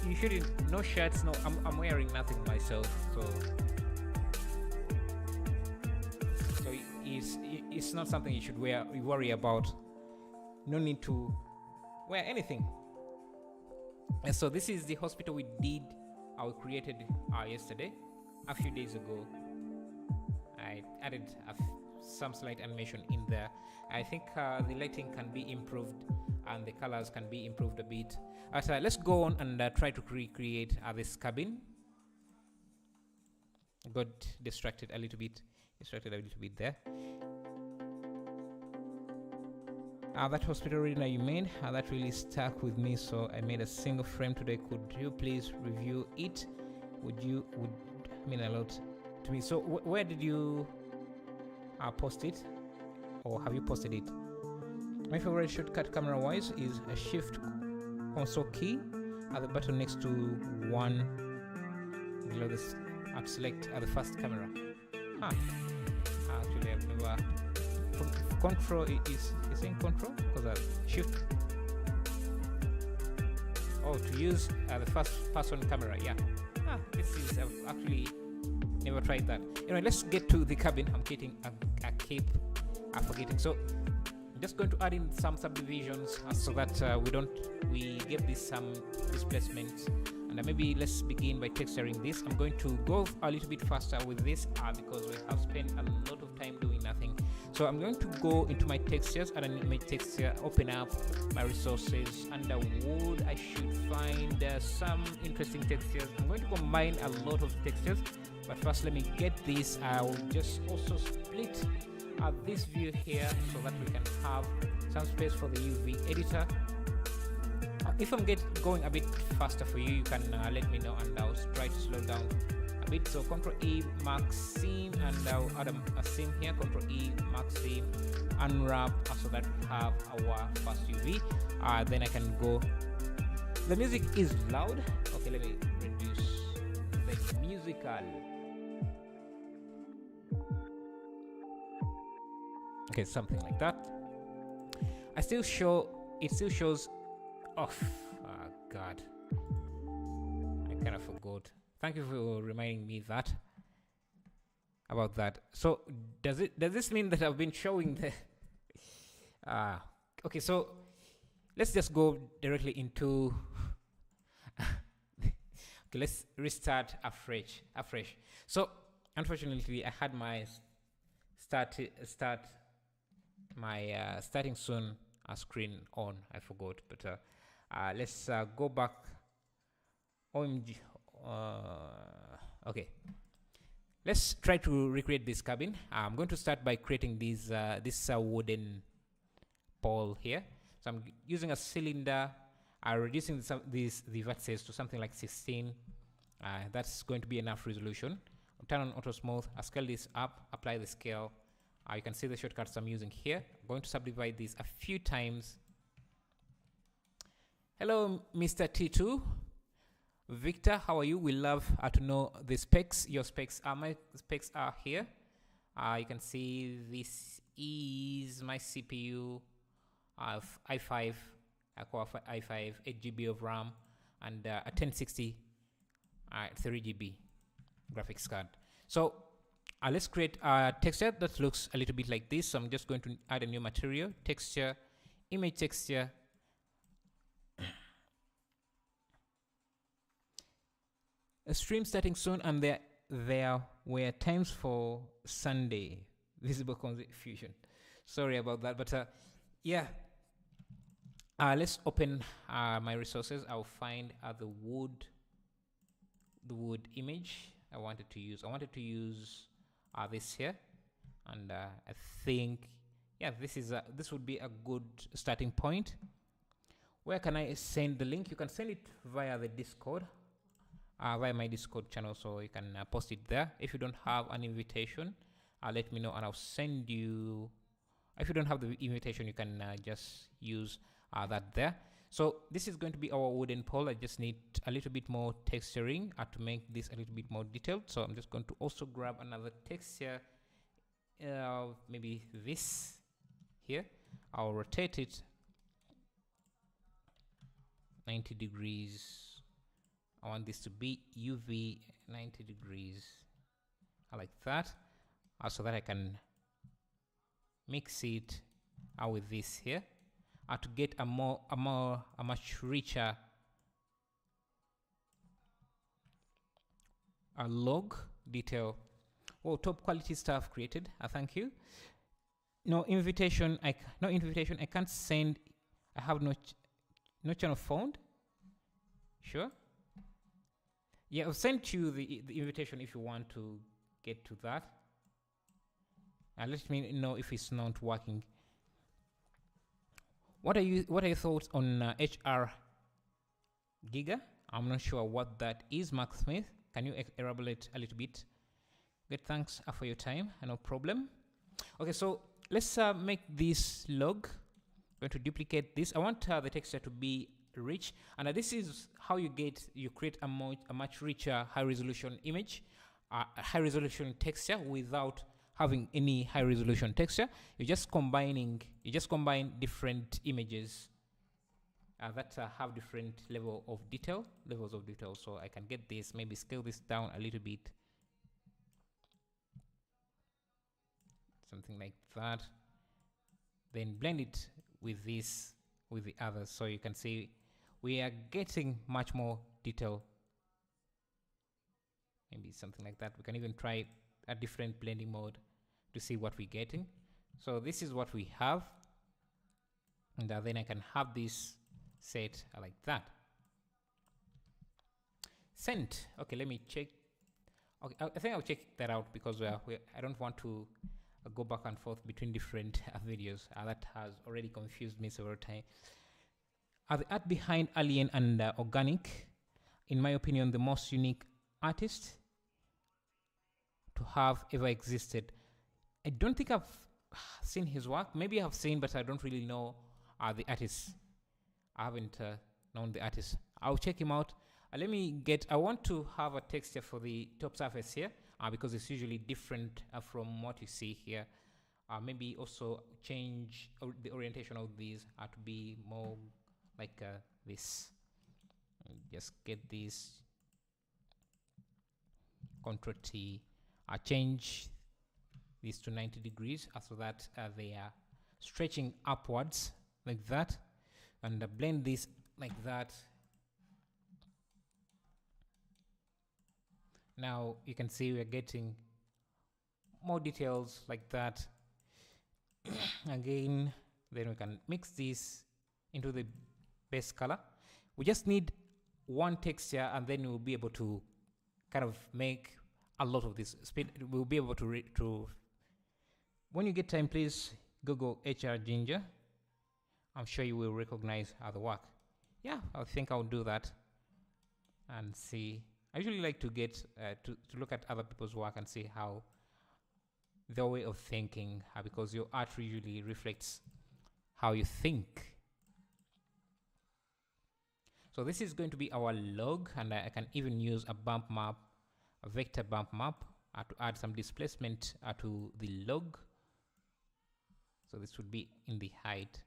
[SPEAKER 1] You shouldn't. No shirts. No, I'm wearing nothing myself. So it's not something you should worry about. No need to wear anything. And so this is the hospital we created yesterday, a few days ago. I added some slight animation in there. I think the lighting can be improved and the colors can be improved a bit. So let's go on and try to recreate this cabin. Got distracted a little bit there. That hospital arena you made, that really stuck with me, so I made a single frame today. Could you please review it? Would mean a lot to me. So where did you post it, or have you posted it? My favorite shortcut camera wise is a shift console key at the button next to one below this at select at the first camera. Actually I've never control is in control because shift to use the first person camera. This is I've actually never tried that. Anyway, let's get to the cabin. I'm getting I keep forgetting. So I'm just going to add in some subdivisions so that we give this some displacements. And maybe let's begin by texturing this. I'm going to go a little bit faster with this because we have spent a lot of time doing nothing. So I'm going to go into my textures, add an image texture, open up my resources. Under wood, I should find some interesting textures. I'm going to combine a lot of textures, but first let me get this. I will just also split this view here so that we can have some space for the UV editor. If I'm going a bit faster for you, you can let me know and I'll try to slow down a bit. So Ctrl E, mark seam, and I'll add a seam here. Ctrl E, mark seam, unwrap so that we have our first UV. Then I can go. The music is loud. Okay, let me reduce the musical. Okay, something like that. It still shows off. God, I kind of forgot. Thank you for reminding me about that. So does this mean that I've been showing the okay, so let's just go directly into okay, let's restart afresh. So unfortunately I had my starting soon screen on. I forgot, but let's go back. OMG. Okay, let's try to recreate this cabin. I'm going to start by creating this wooden pole here. So I'm using a cylinder, reducing the vertices to something like 16. That's going to be enough resolution. I'll turn on auto smooth. I'll scale this up, apply the scale. You can see the shortcuts I'm using here. I'm going to subdivide this a few times. Hello, Mr. T2. Victor, how are you? We love to know the specs. Your specs are my specs are here. You can see this is my CPU i5, Core i5, 8 GB of RAM, and a 1060 3 GB graphics card. So let's create a texture that looks a little bit like this. So I'm just going to add a new material, texture, image texture. A stream starting soon, and there were times for Sunday. Visible confusion. Sorry about that, but yeah. Let's open my resources. I'll find the wood image I wanted to use. I wanted to use this here, and I think this would be a good starting point. Where can I send the link? You can send it via the Discord. Via my Discord channel, so you can post it there. If you don't have an invitation, let me know and I'll send you. If you don't have the invitation, you can just use that there. So this is going to be our wooden pole. I just need a little bit more texturing to make this a little bit more detailed. So I'm just going to also grab another texture, maybe this here. I'll rotate it 90 degrees. I want this to be UV 90 degrees. I like that. So that I can mix it with this here to get a much richer log detail. Oh, top quality stuff created. Thank you. No invitation. I can't send. I have no channel found. Sure. Yeah, I'll send you the invitation if you want to get to that. Let me know if it's not working. What are your thoughts on HR Giga? I'm not sure what that is. Mark Smith, can you elaborate a little bit? Good, thanks for your time. No problem. Okay, so let's make this log. I'm going to duplicate this. I want the texture to be rich, and this is how you create a much richer high resolution image, a high resolution texture without having any high resolution texture. You just combine different images that have different levels of detail. So I can get this, maybe scale this down a little bit, something like that, then blend it with this, with the others, so you can see we are getting much more detail. Maybe something like that. We can even try a different blending mode to see what we're getting. So this is what we have, and then I can have this set like that. Sent. Okay, let me check. Okay, I think I'll check that out because I don't want to go back and forth between different videos. That has already confused me several times. The art behind Alien and Organic, in my opinion, the most unique artist to have ever existed. I don't think I've seen his work. Maybe I've seen, but I don't really know the artist. I haven't known the artist. I'll check him out. I want to have a texture for the top surface here because it's usually different from what you see here. Maybe also change the orientation of these to be more like this. Just get this Ctrl T. Change these to 90 degrees so that they are stretching upwards like that, and blend this like that. Now you can see we're getting more details like that. Again, then we can mix this into the base color. We just need one texture, and then we'll be able to kind of make a lot of this. We'll be able to when you get time, please Google HR Ginger. I'm sure you will recognize the work. Yeah, I think I'll do that and see. I usually like to get to look at other people's work and see how their way of thinking, because your art usually reflects how you think. So this is going to be our log, and I can even use a bump map, a vector bump map, to add some displacement to the log. So this would be in the height.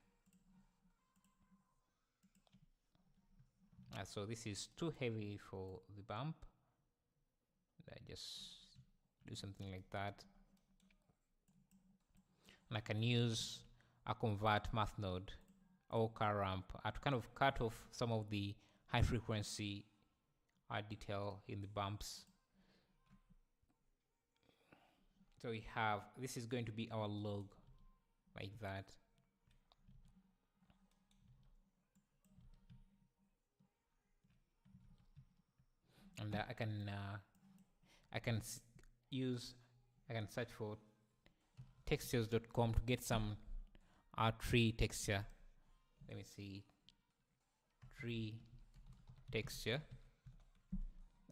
[SPEAKER 1] So this is too heavy for the bump. I just do something like that. And I can use a convert math node or car ramp to kind of cut off some of the high frequency detail in the bumps. So we have, this is going to be our log like that. And I can search for textures.com to get some tree texture. Let me see, tree texture,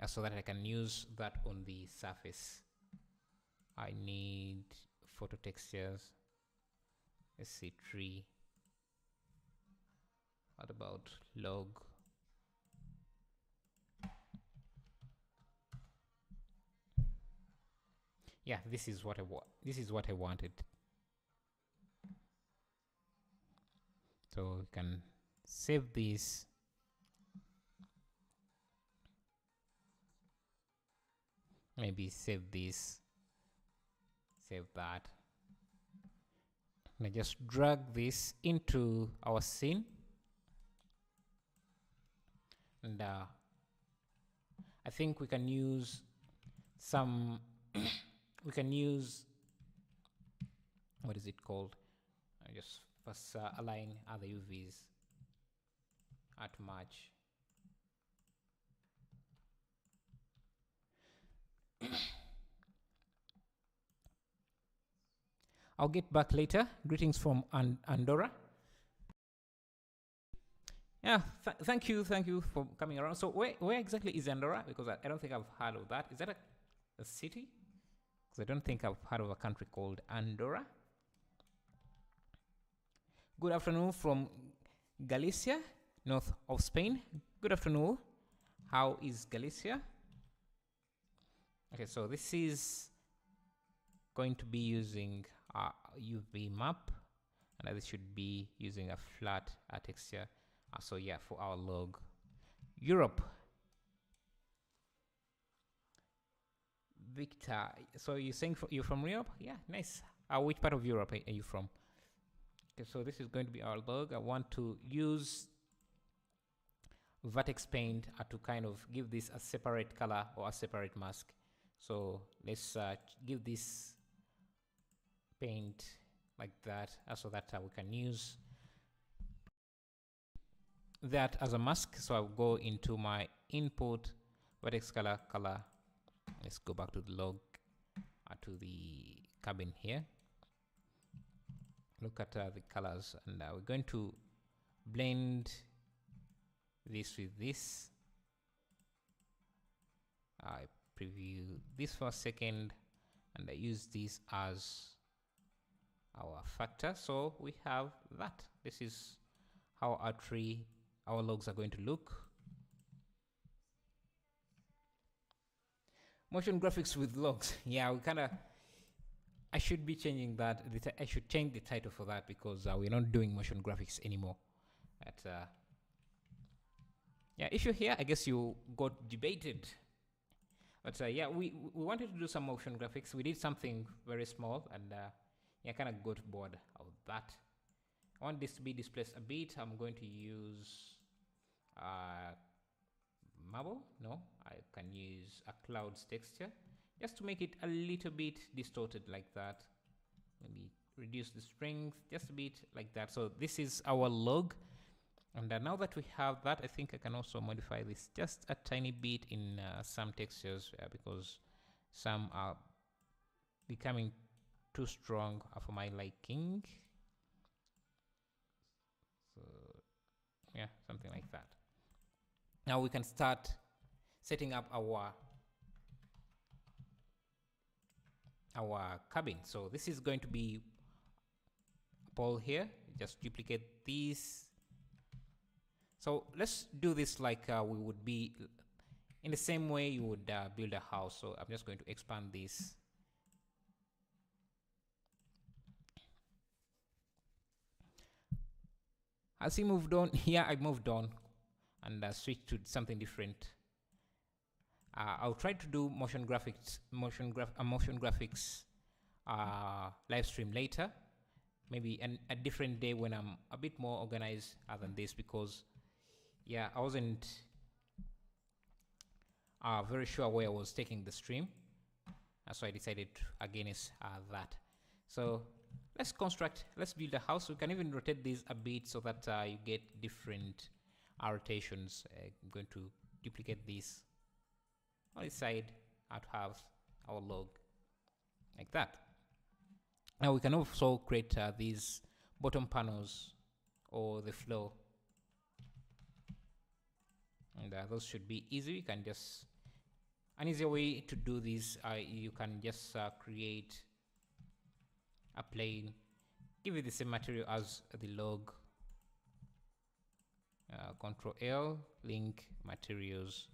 [SPEAKER 1] so that I can use that on the surface. I need photo textures. Let's see, tree. What about log? Yeah, this is what I wanted. So we can save this. Maybe save this. Save that. And I just drag this into our scene. And I think we can use some we can use, what is it called? I just first align other UVs at match. I'll get back later. Greetings from Andorra. Yeah, thank you for coming around. So where exactly is Andorra? Because I don't think I've heard of that. Is that a city? Because I don't think I've heard of a country called Andorra. Good afternoon from Galicia, north of Spain. Good afternoon. How is Galicia? Okay, so this is going to be using a UV map, and this should be using a flat texture. So yeah, for our log. Europe. Victor, so you're saying you're from Europe? Yeah, nice. Which part of Europe are you from? Okay, so this is going to be our log. I want to use vertex paint to kind of give this a separate color or a separate mask. So let's give this paint like that so that we can use that as a mask. So I'll go into my input vertex color. Let's go back to the log, to the cabin here. Look at the colors, and we're going to blend this with this. I preview this for a second, and I use this as our factor. So we have that. This is how our logs are going to look. Motion graphics with logs. Yeah, I should be changing that. I should change the title for that because we're not doing motion graphics anymore. Yeah, if you're here, I guess you got debated. But yeah, we wanted to do some motion graphics. We did something very small, and yeah, kind of got bored of that. I want this to be displaced a bit. I'm going to use marble. No, I can use a clouds texture just to make it a little bit distorted like that. Maybe reduce the strength just a bit like that. So this is our log. And now that we have that, I think I can also modify this just a tiny bit in some textures because some are becoming too strong for my liking. So yeah, something like that. Now we can start setting up our cabin. So this is going to be a pole here. Just duplicate these. So let's do this like we would be in the same way you would build a house. So I'm just going to expand this. Has he moved on? Yeah, I moved on and switched to something different. I'll try to do motion graphics live stream later. Maybe a different day when I'm a bit more organized than this, because yeah, I wasn't very sure where I was taking the stream. So I decided against that. So let's build a house. We can even rotate this a bit so that you get different rotations. I'm going to duplicate this on this side. I'd have our log like that. Now we can also create these bottom panels or the floor, and those should be easy. You can just an easier way to do this. You can just create a plane, give it the same material as the log. Control L, link materials.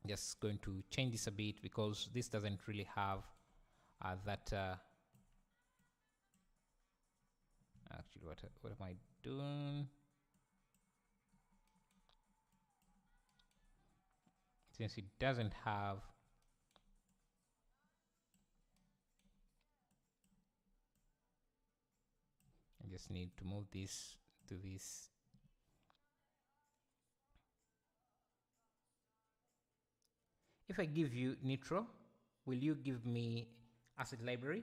[SPEAKER 1] Just going to change this a bit because this doesn't really have that. Actually, what am I doing? Since it doesn't have I just need to move this to this. If I give you Nitro, will you give me asset library?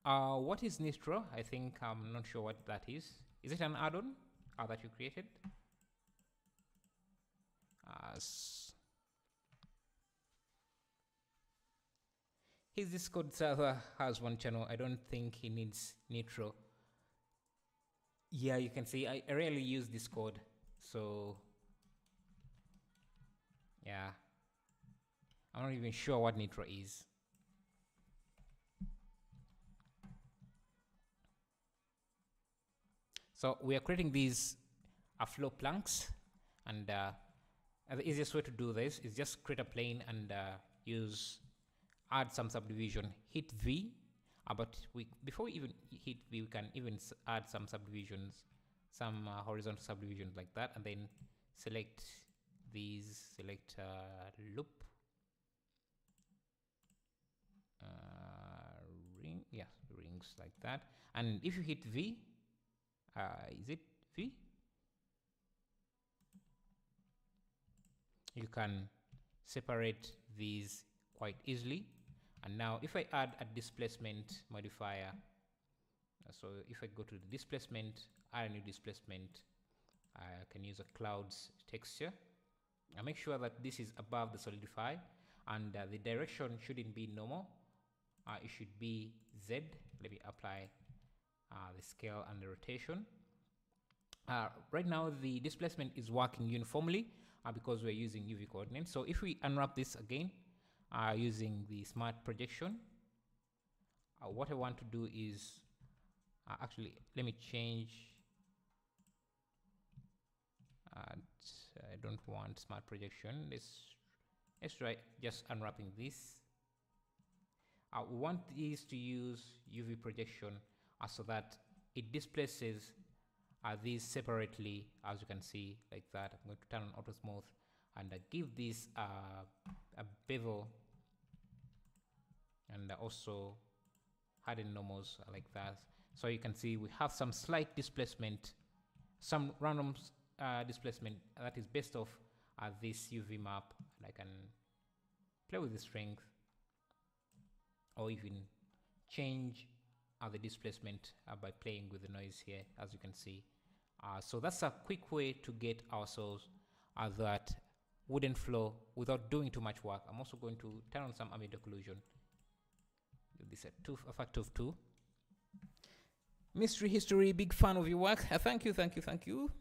[SPEAKER 1] What is Nitro? I think I'm not sure what that is. Is it an add-on that you created? His Discord server has one channel. I don't think he needs Nitro. Yeah, you can see I rarely use this code, so yeah, I'm not even sure what nitro is. So we are creating these flow planks, and the easiest way to do this is just create a plane and add some subdivision, hit V, but before we even hit V, we can even add some subdivisions, some horizontal subdivisions like that, and then select these, select loop, rings like that. And if you hit V, is it V? You can separate these quite easily. And now if I add a displacement modifier, so if I go to the displacement, add a new displacement, I can use a clouds texture. I make sure that this is above the solidify, and the direction shouldn't be normal. It should be Z. Let me apply the scale and the rotation. Right now the displacement is working uniformly because we're using UV coordinates. So if we unwrap this again using the smart projection, what I want to do is actually let me change. I don't want smart projection. Let's try just unwrapping this. We want these to use UV projection so that it displaces these separately, as you can see, like that. I'm going to turn on auto smooth and give this a bevel, and also harden normals like that. So you can see we have some slight displacement, some random displacement that is based off this UV map, and I can play with the strength or even change the displacement by playing with the noise here, as you can see. So that's a quick way to get ourselves that wooden flow without doing too much work. I'm also going to turn on some ambient occlusion. Do this a factor of 2. Mystery History, big fan of your work. Thank you, thank you, thank you.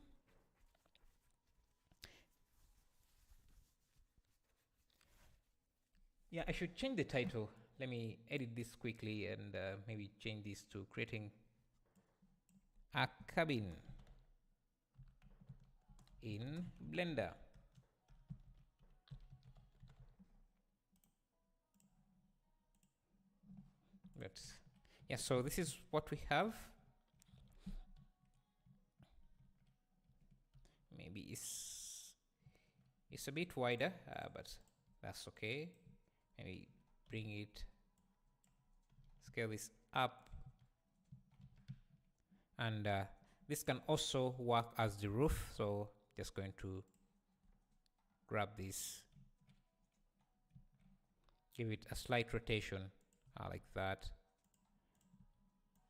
[SPEAKER 1] Yeah, I should change the title. Let me edit this quickly and maybe change this to creating a cabin in Blender. But yeah, so this is what we have. Maybe it's a bit wider, but that's okay. Maybe bring it, scale this up, and this can also work as the roof. So just going to grab this, give it a slight rotation like that.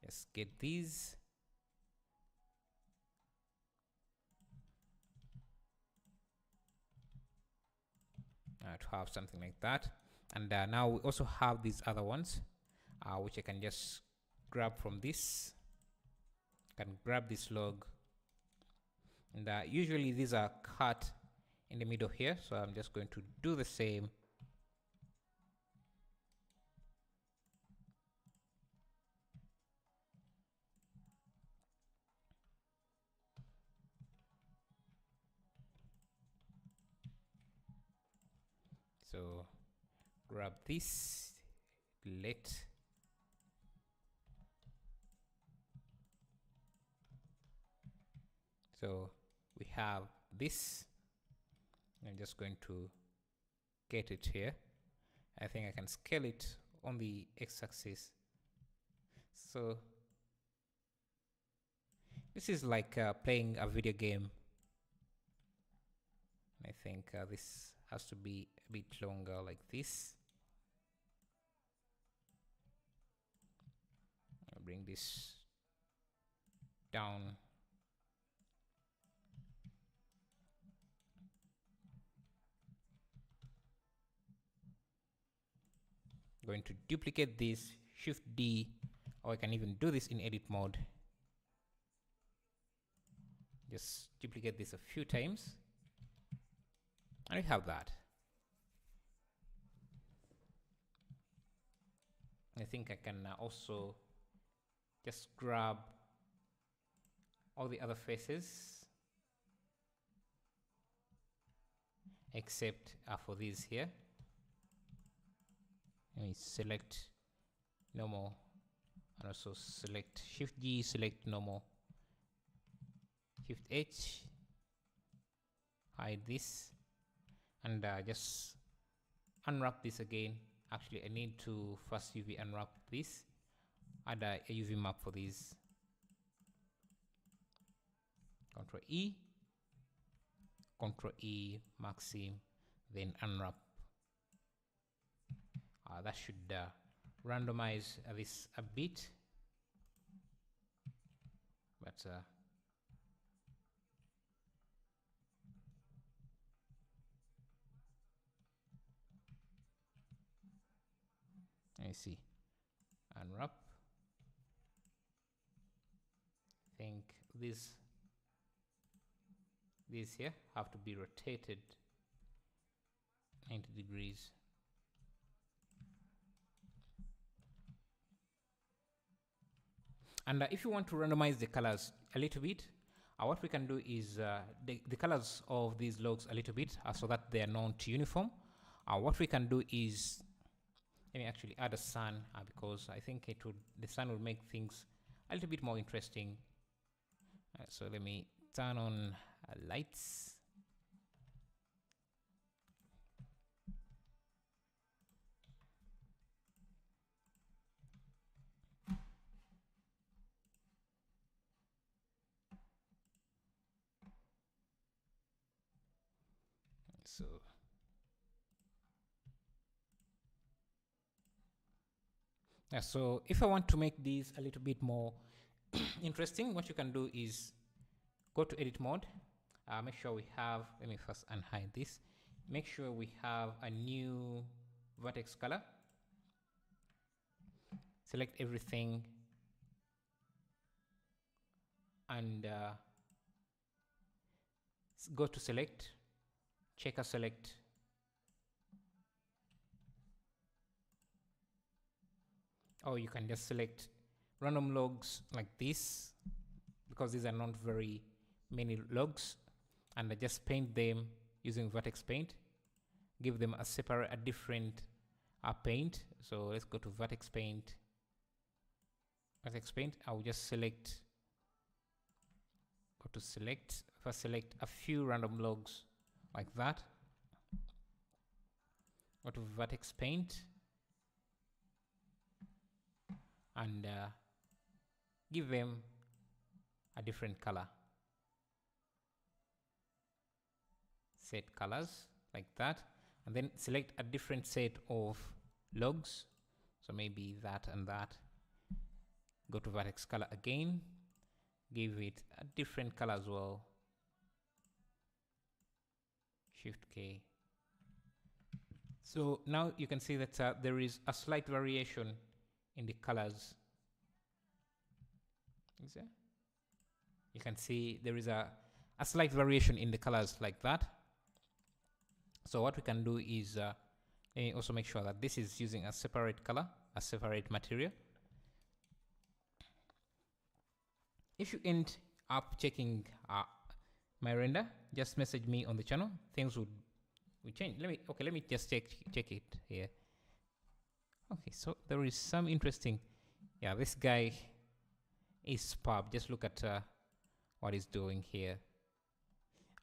[SPEAKER 1] Just get these. To have something like that. And now we also have these other ones, which I can just grab from this. Can grab this log, and usually these are cut in the middle here, so I'm just going to do the same. So grab this, delete. So we have this. I'm just going to get it here. I think I can scale it on the x-axis. So this is like playing a video game. I think this has to be a bit longer, like this. I'll bring this down. Going to duplicate this, Shift D, or I can even do this in edit mode. Just duplicate this a few times, and we have that. I think I can also just grab all the other faces except for these here. Let me select normal and also select Shift G, select normal, Shift H, hide this, and just unwrap this again. Actually, I need to first UV unwrap this, add a UV map for these. Control E, maxim, then unwrap. That should randomize this a bit, but let me see. Unwrap. I think these here have to be rotated 90 degrees. And if you want to randomize the colors a little bit, what we can do is the colors of these logs a little bit so that they are not uniform. What we can do is, let me actually add a sun because I think the sun will make things a little bit more interesting. So let me turn on lights. So if I want to make these a little bit more interesting, what you can do is go to edit mode. Make sure we have, let me first unhide this. Make sure we have a new vertex color. Select everything and go to select, checker select. Or you can just select random logs like this, because these are not very many logs, and just paint them using vertex paint. Give them a different paint. So let's go to vertex paint. Vertex paint. I will just select. Go to select. First, select a few random logs like that. Go to vertex paint. And give them a different color. Set colors like that, and then select a different set of logs. So maybe that and that. Go to vertex color again. Give it a different color as well. Shift K. So now you can see that there is a slight variation in the colors. Is there? You can see there is a slight variation in the colors like that. So what we can do is also make sure that this is using a separate color, a separate material. If you end up checking my render, just message me on the channel. Things would change. Let me just check it here. Okay, so there is some interesting. Yeah, this guy is superb. Just look at what he's doing here.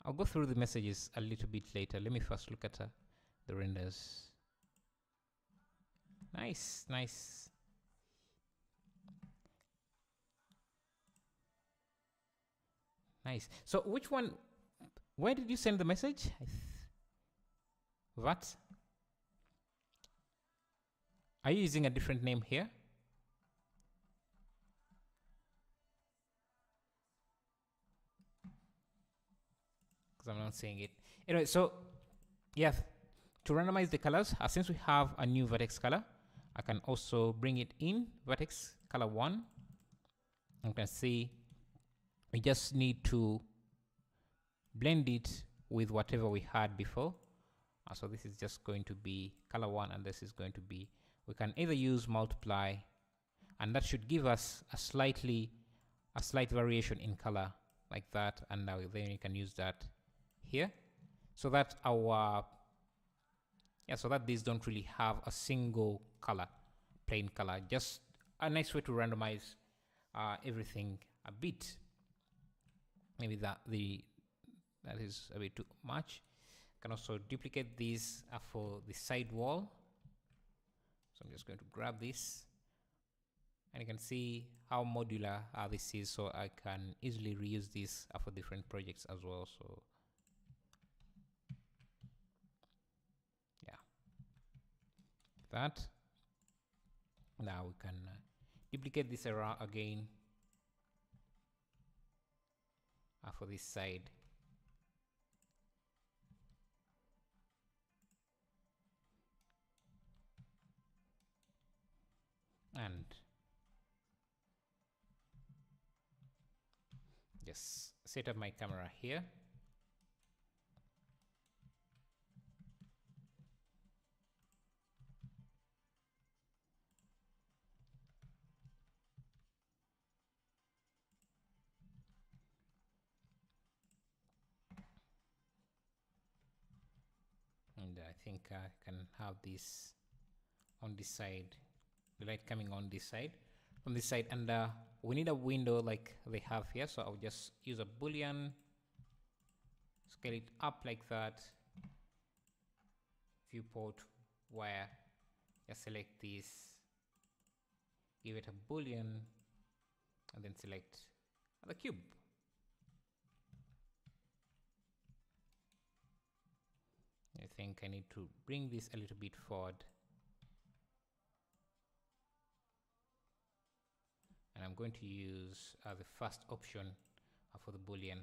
[SPEAKER 1] I'll go through the messages a little bit later. Let me first look at the renders. Nice, nice. Nice. So which one, where did you send the message? What? Are you using a different name here? Because I'm not seeing it. Anyway, so yeah, to randomize the colors, since we have a new vertex color, I can also bring it in vertex color 1. You can see we just need to blend it with whatever we had before. So this is just going to be color 1, and this is going to be, we can either use multiply, and that should give us a slight variation in color like that, and now then you can use that here, so that our so that these don't really have a single color, plain color. Just a nice way to randomize everything a bit. Maybe that is a bit too much. Can also duplicate this for the side wall. So I'm just going to grab this, and you can see how modular this is, so I can easily reuse this for different projects as well. So yeah, that. Now we can duplicate this around again for this side. And just set up my camera here. And I think I can have this on this side, the light coming on this side, from this side, and we need a window like they have here, so I'll just use a boolean, scale it up like that, viewport wire, just select this, give it a boolean, and then select the cube. I think I need to bring this a little bit forward, and I'm going to use the first option for the boolean.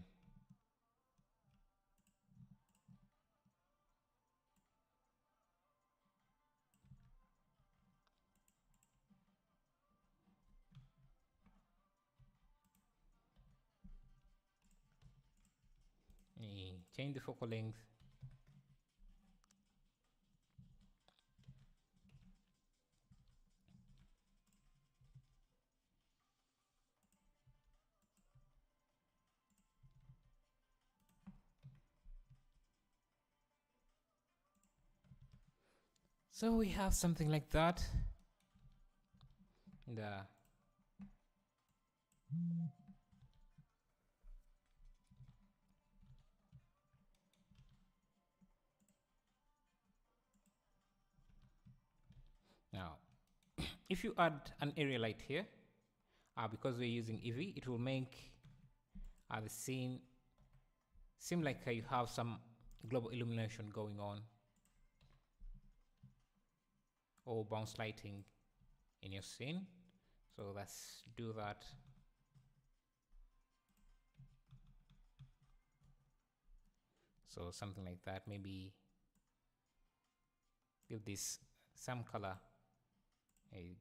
[SPEAKER 1] Change the focal length. So we have something like that. And now, if you add an area light here, because we're using Eevee, it will make the scene seem like you have some global illumination going on, or bounce lighting in your scene. So let's do that. So something like that, maybe give this some color,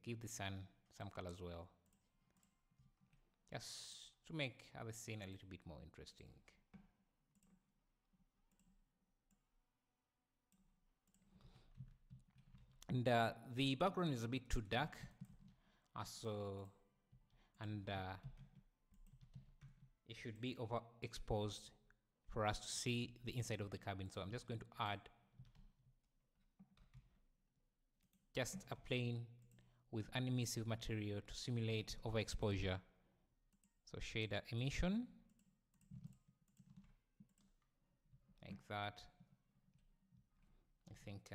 [SPEAKER 1] give the sun some color as well, just to make the scene a little bit more interesting. And the background is a bit too dark, and it should be overexposed for us to see the inside of the cabin. So I'm just going to add just a plane with an emissive material to simulate overexposure. So shader emission, like that. I think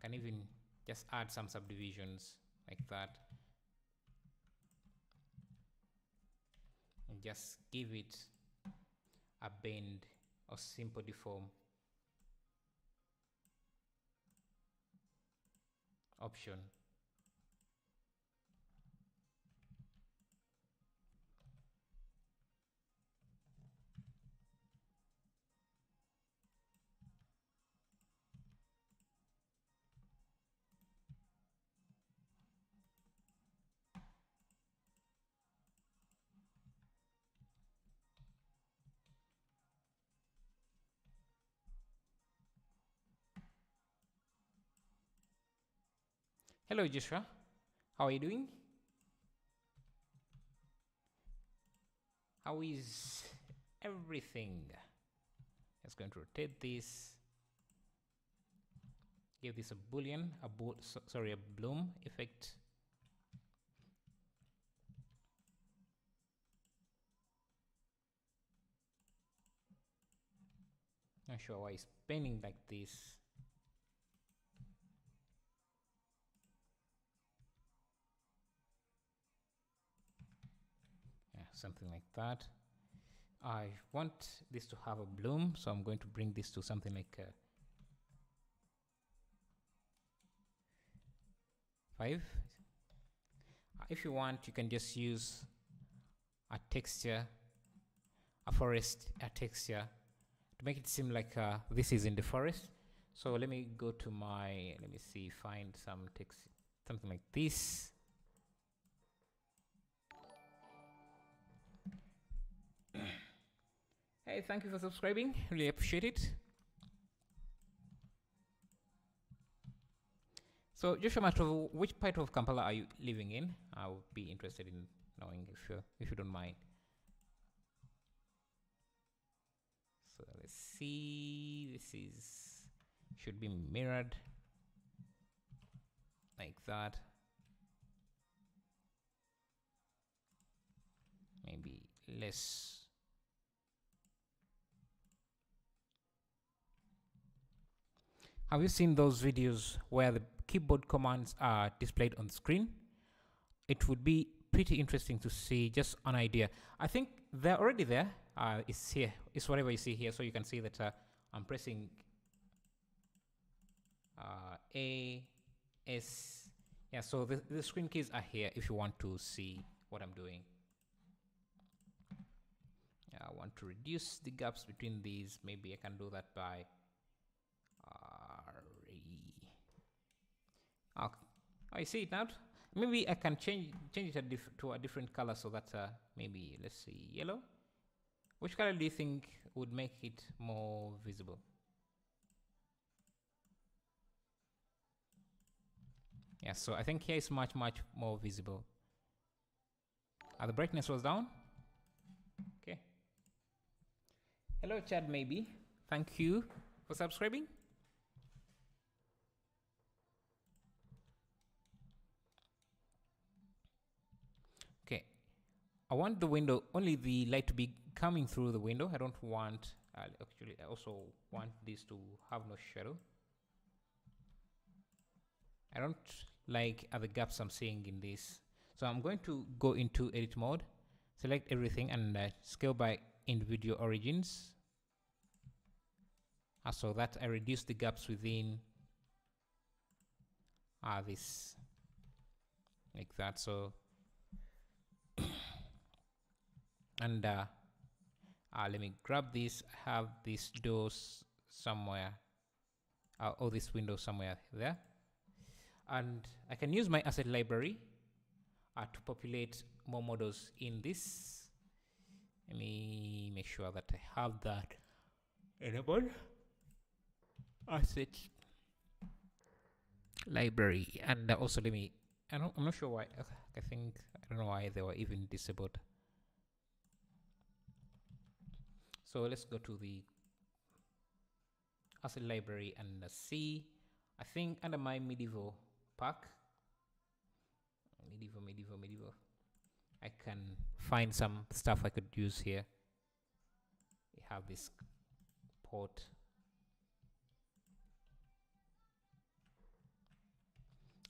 [SPEAKER 1] can even just add some subdivisions like that, and just give it a bend or simple deform option. Hello, Joshua. How are you doing? How is everything? Just going to rotate this. Give this a boolean, a bloom effect. Not sure why it's painting like this. Yeah, something like that. I want this to have a bloom, so I'm going to bring this to something like 5. If you want, you can just use a texture, a forest, a texture to make it seem like this is in the forest. So let me go to my, let me see, find some text, something like this. Hey, thank you for subscribing. Really appreciate it. So, Joshua Mastro, which part of Kampala are you living in? I would be interested in knowing if you don't mind. So let's see. This is should be mirrored like that. Maybe less. Have you seen those videos where the keyboard commands are displayed on the screen? It would be pretty interesting to see just an idea. I think they're already there. It's here. It's whatever you see here. So you can see that I'm pressing A, S. Yeah, so the screen keys are here if you want to see what I'm doing. I want to reduce the gaps between these. Maybe I can do that by I see it now. Maybe I can change it to a different color so that maybe let's see, yellow. Which color do you think would make it more visible? Yeah, so I think here is much more visible. The brightness was down. Okay. Hello, Chad. Maybe. Thank you for subscribing. I want the window, only the light to be coming through the window. I don't want, actually, I also want this to have no shadow. I don't like the gaps I'm seeing in this. So I'm going to go into edit mode, select everything and scale by individual origins. So that I reduce the gaps within this, like that. So and let me grab this. I have these doors somewhere, or this window somewhere there, and I can use my asset library to populate more models in this. Let me make sure that I have that enabled. Asset library, and also let me. I'm not sure why. I think I don't know why they were even disabled. So let's go to the asset library and see. I think under my medieval pack, medieval, I can find some stuff I could use here. We have this port.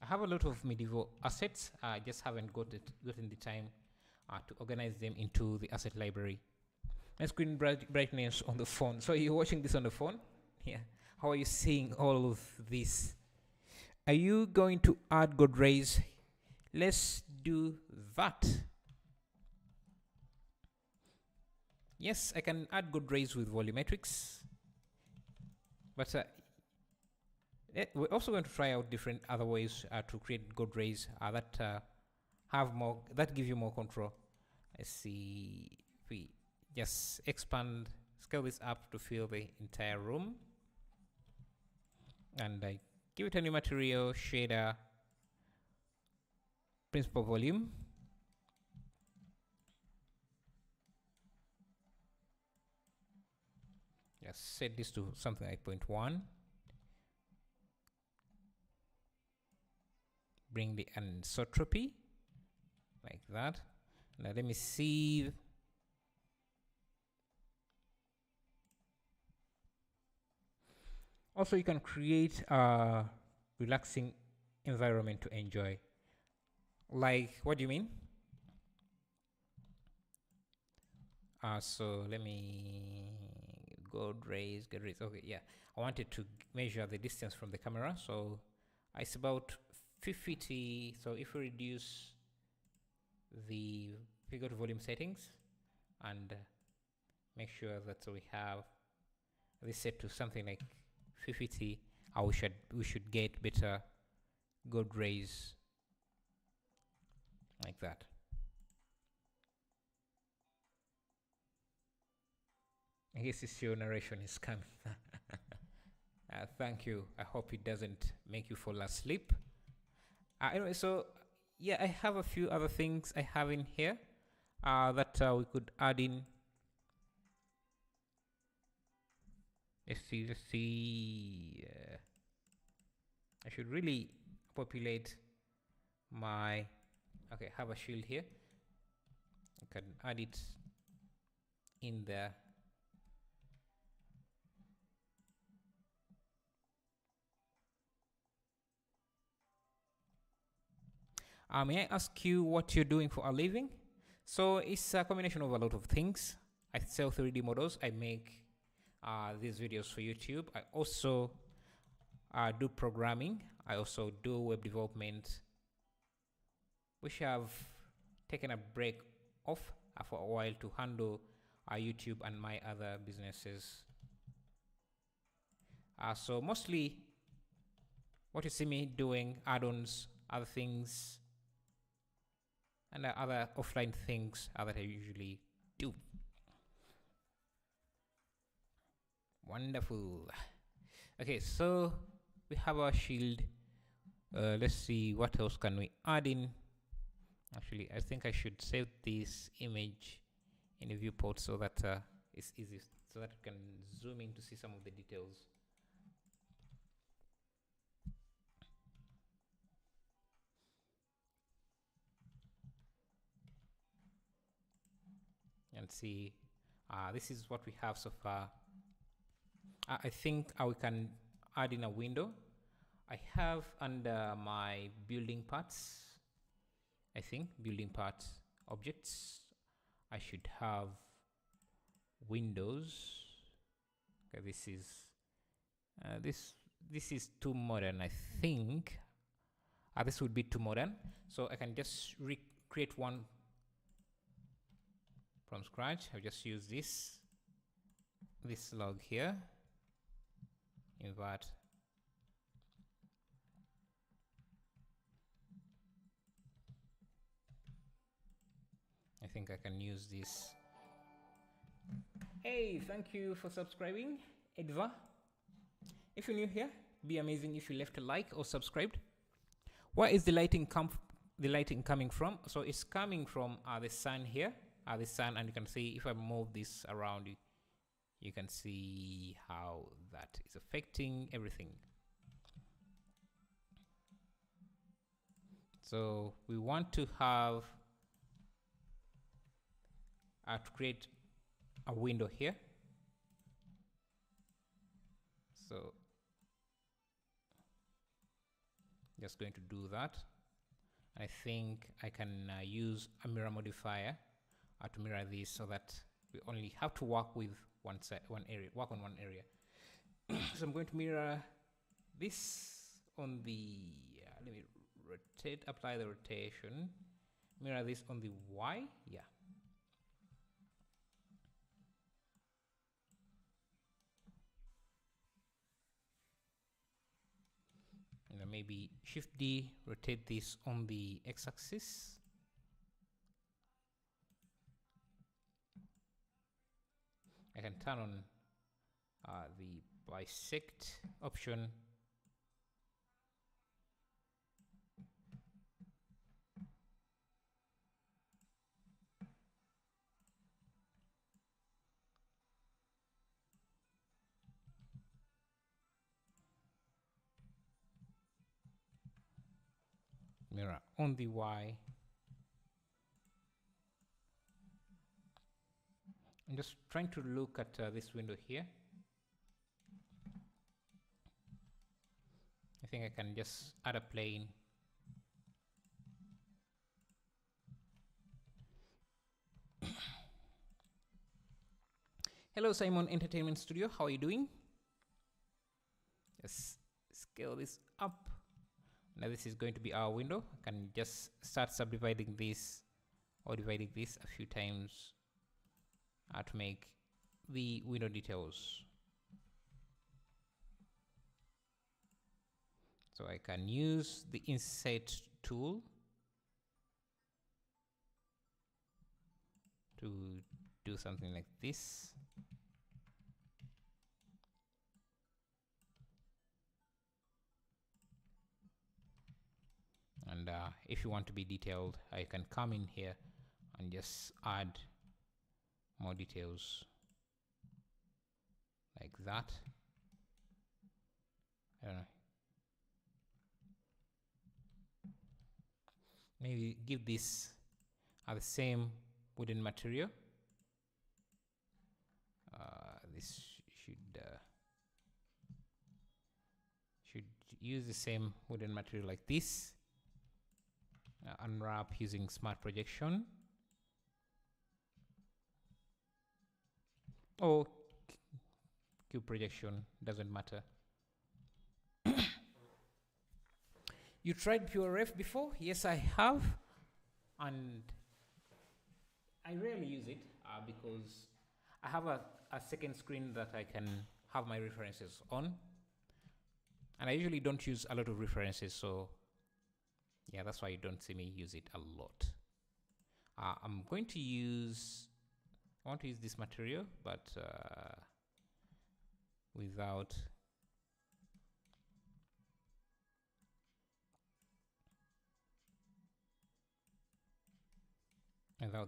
[SPEAKER 1] I have a lot of medieval assets. I just haven't gotten the time to organize them into the asset library. My screen brightness on the phone. So you're watching this on the phone? Yeah. How are you seeing all of this? Are you going to add God rays? Let's do that. Yes, I can add God rays with volumetrics. But we're also going to try out different other ways to create God rays that that give you more control. Let's see if we just scale this up to fill the entire room, and I give it a new material shader principal volume. Just set this to something like 0.1. Bring the anisotropy like that. Now let me see. Also, you can create a relaxing environment to enjoy. Like, what do you mean? So let me go raise. Okay, yeah. I wanted to measure the distance from the camera, so it's about 50. So if we reduce the figure to volume settings and make sure that we have this set to something like 50, we should get better good rays like that. I guess this your narration is coming. Thank you. I hope it doesn't make you fall asleep. Anyway, so yeah, I have a few other things I have in here that we could add in. Let's see. I should really populate my. Okay, I have a shield here. I can add it in there. May I ask you what you're doing for a living? So it's a combination of a lot of things. I sell 3D models. I make these videos for YouTube. I also do programming. I also do web development, which I've taken a break off for a while to handle YouTube and my other businesses. So mostly what you see me doing, add-ons, other things, and other offline things that I usually do. Wonderful. Okay, so we have our shield. Let's see what else can we add in. Actually, I think I should save this image in a viewport so that it's easy, so that you can zoom in to see some of the details. And see, this is what we have so far. I think we can add in a window. I have under my building parts, I think building parts objects, I should have windows. Okay, this is too modern, I think. This would be too modern, so I can just recreate one from scratch. I'll just use this log here, invert. I think I can use this. Hey, thank you for subscribing, Edva. If you're new here, be amazing if you left a like or subscribed. Where is the lighting coming from? So it's coming from the sun here, the sun, and you can see if I move this around, you can see how that is affecting everything. So we want to have to create a window here. So just going to do that. I think I can use a mirror modifier to mirror this so that we only have to work with one area. So I'm going to mirror this on the, let me rotate, apply the rotation, mirror this on the Y, yeah. And maybe Shift D, rotate this on the X-axis. I can turn on the bisect option. on the Y. I'm just trying to look at this window here. I think I can just add a plane. Hello, Simon Entertainment Studio. How are you doing? Just scale this up. Now this is going to be our window. I can just start subdividing this or dividing this a few times to make the window details. So I can use the inset tool to do something like this. And if you want to be detailed, I can come in here and just add more details like that. I don't know. Maybe give this the same wooden material. This should use the same wooden material like this. Unwrap using smart projection or cube projection, doesn't matter. You tried PureRef before? Yes, I have, and I rarely use it because I have a second screen that I can have my references on, and I usually don't use a lot of references, so yeah, that's why you don't see me use it a lot. I want to use this material, but without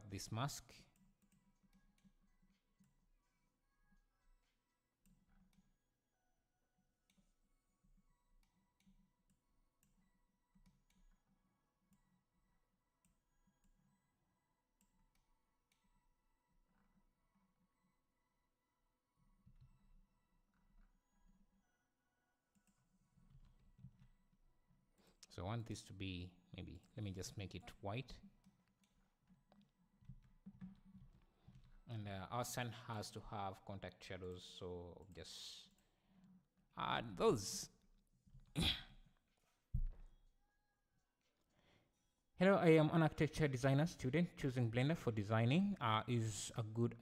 [SPEAKER 1] this mask. So I want this to be, maybe, let me just make it white. And our sun has to have contact shadows, so just add those. Hello, I am an architecture designer student. Choosing Blender for designing is a good.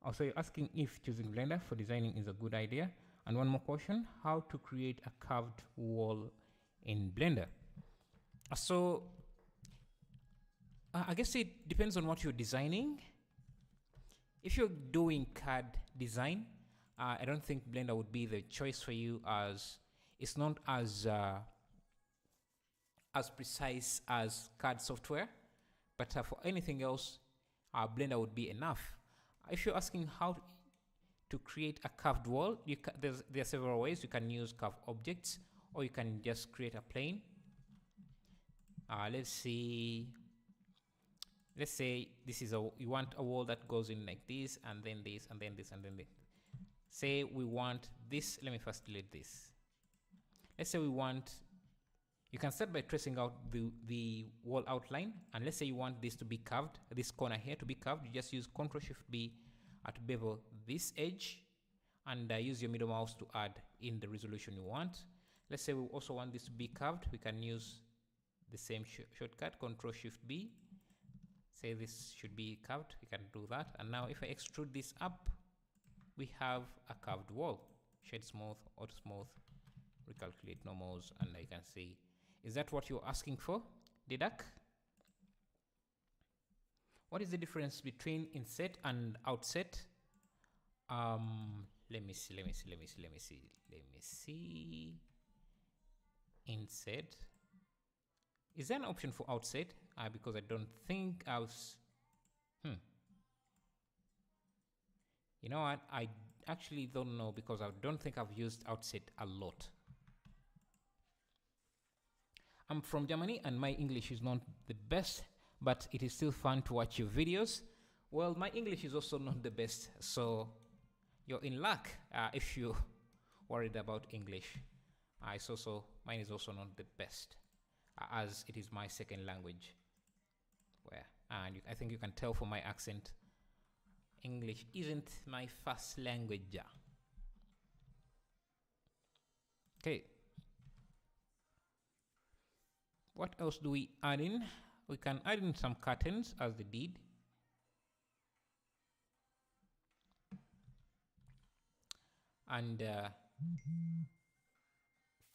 [SPEAKER 1] Also, you're asking if choosing Blender for designing is a good idea. And one more question: how to create a curved wall in Blender? So I guess it depends on what you're designing. If you're doing CAD design, I don't think Blender would be the choice for you, as it's not as precise as CAD software. But for anything else, Blender would be enough. If you're asking how to create a curved wall, there are several ways. You can use curved objects, or you can just create a plane. Let's say this is you want a wall that goes in like this, and then this, and then this, and then this. Say we want this. Let me first delete this. Let's say we want, you can start by tracing out the wall outline, and let's say you want this to be curved, this corner here to be curved. You just use Ctrl+Shift+B to bevel this edge, and use your middle mouse to add in the resolution you want. Let's say we also want this to be curved. We can use the same shortcut, Ctrl+Shift+B. Say this should be curved. We can do that. And now if I extrude this up, we have a curved wall. Shade smooth, auto smooth, recalculate normals, and I can see. Is that what you're asking for, Didac? What is the difference between inset and outset? Let me see. Inset. Is there an option for outset? Because I don't think I was. You know what? I actually don't know, because I don't think I've used outset a lot. I'm from Germany and my English is not the best, but it is still fun to watch your videos. Well, my English is also not the best, so you're in luck if you're worried about English. Mine is also not the best, as it is my second language. I think you can tell from my accent, English isn't my first language. Okay. What else do we add in? We can add in some curtains as they did. And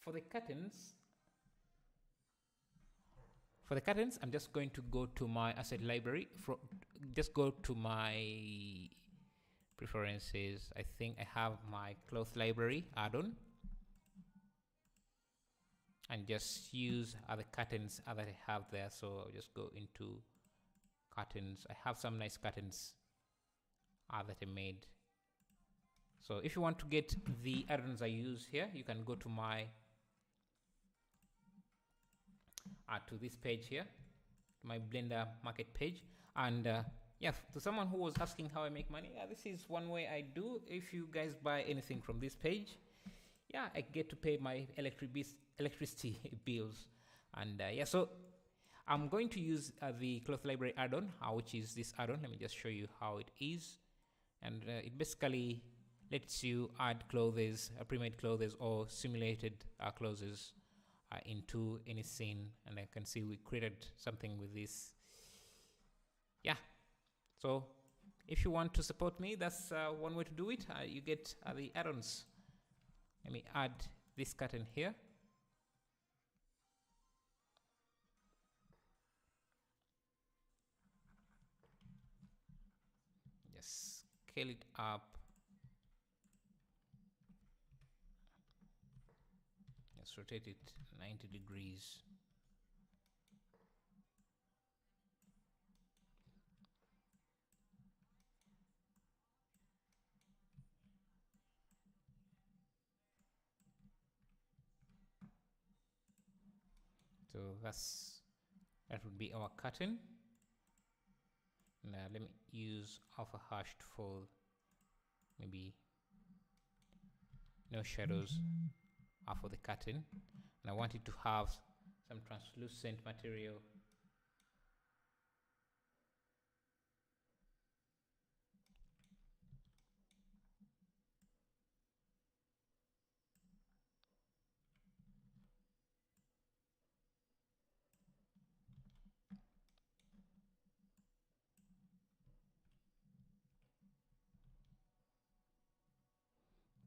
[SPEAKER 1] for the curtains, I'm just going to go to my asset library. Just go to my preferences. I think I have my cloth library add-on, and just use other curtains that I have there. So I'll just go into curtains. I have some nice curtains that I made. So if you want to get the add-ons I use here, you can go to my to this page here, my Blender market page. And yeah, to someone who was asking how I make money, this is one way I do. If you guys buy anything from this page, yeah, I get to pay my electricity bills. And yeah, so I'm going to use the cloth library add-on, which is this add-on. Let me just show you how it is. And it basically lets you add clothes, pre-made clothes or simulated clothes into any scene. And I can see we created something with this. Yeah, so if you want to support me, that's one way to do it. You get the add-ons. Let me add this curtain here. Just scale it up. Just rotate it 90 degrees. So that would be our curtain. Now let me use alpha hashed for maybe no shadows for the curtain. And I want it to have some translucent material.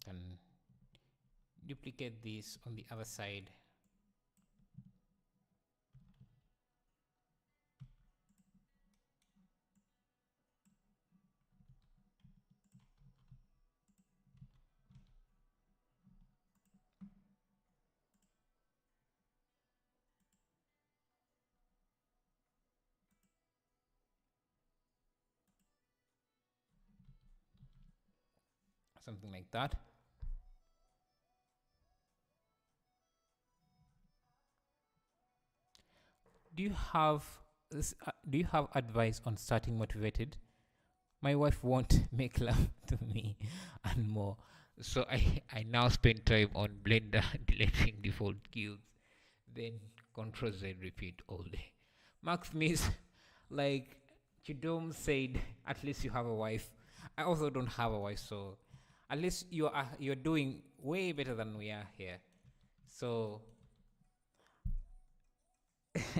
[SPEAKER 1] And duplicate this on the other side. Something like that. Do you have advice on starting motivated? My wife won't make love to me and more, so I now spend time on Blender deleting default cubes, then Control Z repeat all day. Max Smith, like Chidom said, at least you have a wife. I also don't have a wife, so at least you're doing way better than we are here. So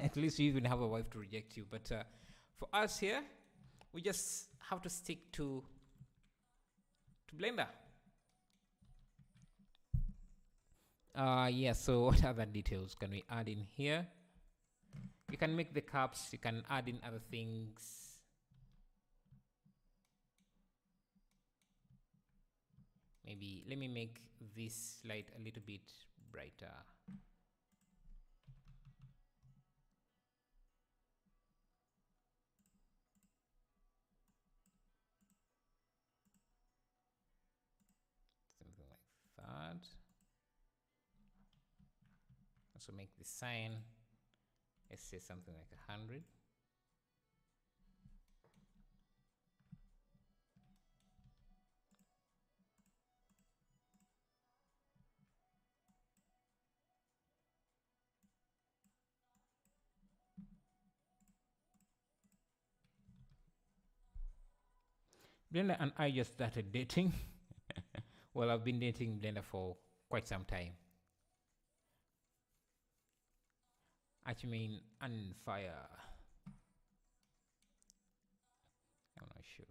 [SPEAKER 1] at least you even have a wife to reject you. But for us here, we just have to stick to Blender. Yeah, so what other details can we add in here? You can make the caps, you can add in other things. Maybe let me make this light a little bit brighter. Something like that. Also make the sign let's say something like 100. Blender and I just started dating. Well, I've been dating Blender for quite some time. Actually, and fire. I'm not sure.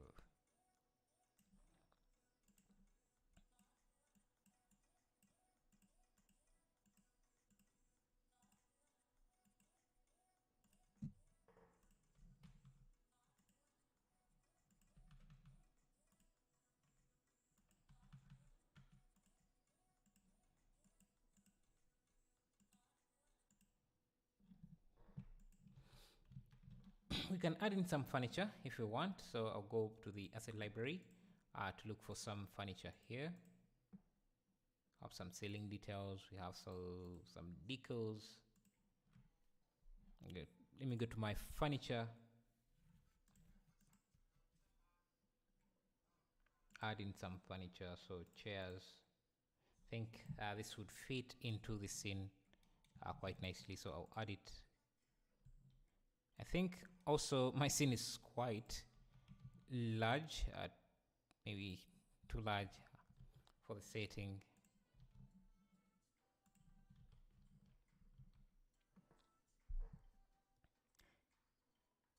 [SPEAKER 1] We can add in some furniture if we want. So I'll go to the asset library to look for some furniture here. Have some ceiling details. We have some decals. Okay, let me go to my furniture. Add in some furniture. So chairs. I think this would fit into the scene quite nicely. So I'll add it. I think also my scene is quite large, maybe too large for the setting.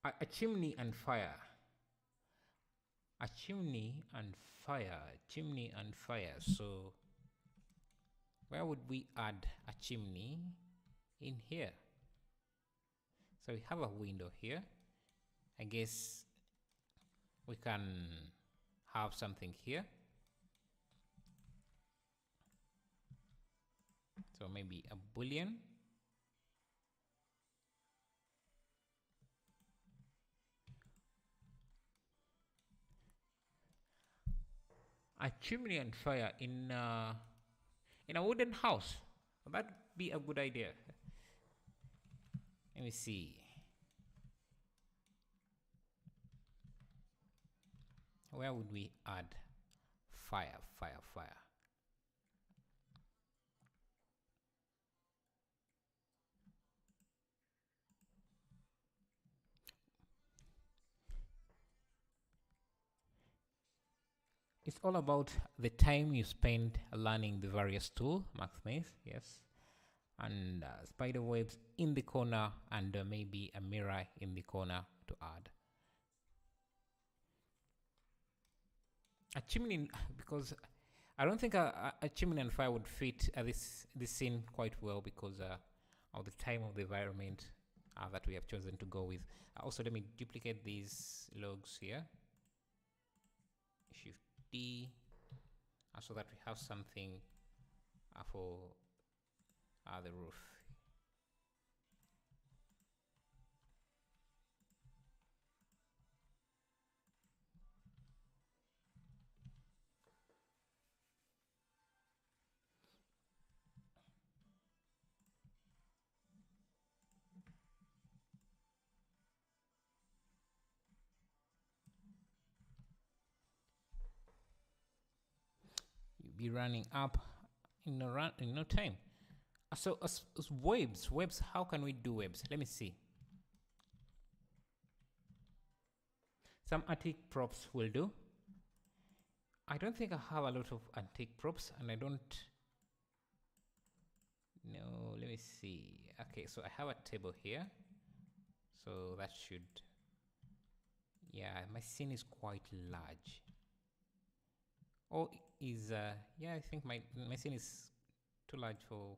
[SPEAKER 1] A chimney and fire. A chimney and fire. Chimney and fire. So where would we add a chimney? In here. So we have a window here. I guess we can have something here. So maybe a boolean. A chimney and fire in a wooden house. That'd be a good idea. Let me see. Where would we add fire? It's all about the time you spend learning the various tools, Mathmaze, yes. And spider webs in the corner and maybe a mirror in the corner to add. A chimney, because I don't think a chimney and fire would fit this scene quite well because of the time of the environment that we have chosen to go with. Also, let me duplicate these logs here. Shift D, so that we have something for the roof. You'll be running up in no time. So as webs, how can we do webs? Let me see. Some antique props will do. I don't think I have a lot of antique props, and I don't. No, let me see. Okay, so I have a table here. So that should. Yeah, my scene is quite large. Oh, is yeah, I think my scene is too large for.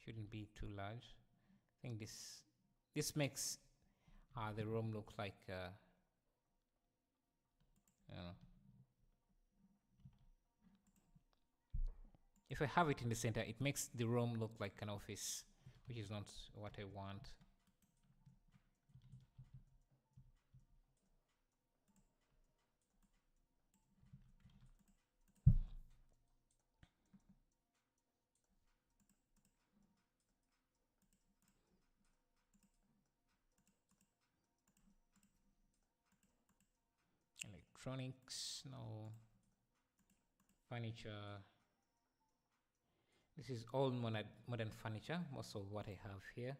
[SPEAKER 1] Shouldn't be too large. I think this makes the room look like I don't know. If I have it in the center, it makes the room look like an office, which is not what I want. electronics, no. Furniture. This is all modern furniture, most of what I have here.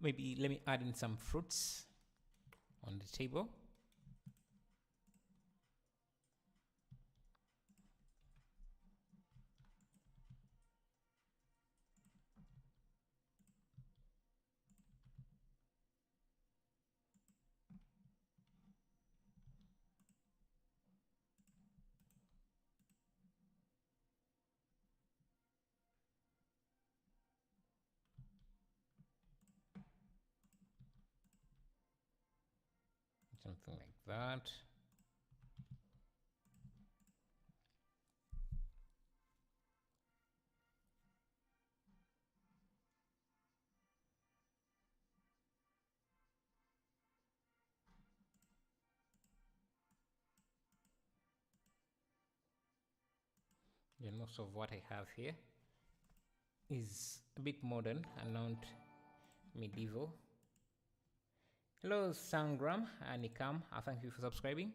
[SPEAKER 1] Maybe let me add in some fruits on the table. Something like that. Then most of what I have here is a bit modern and not medieval. Hello Sangram and Nikam, thank you for subscribing.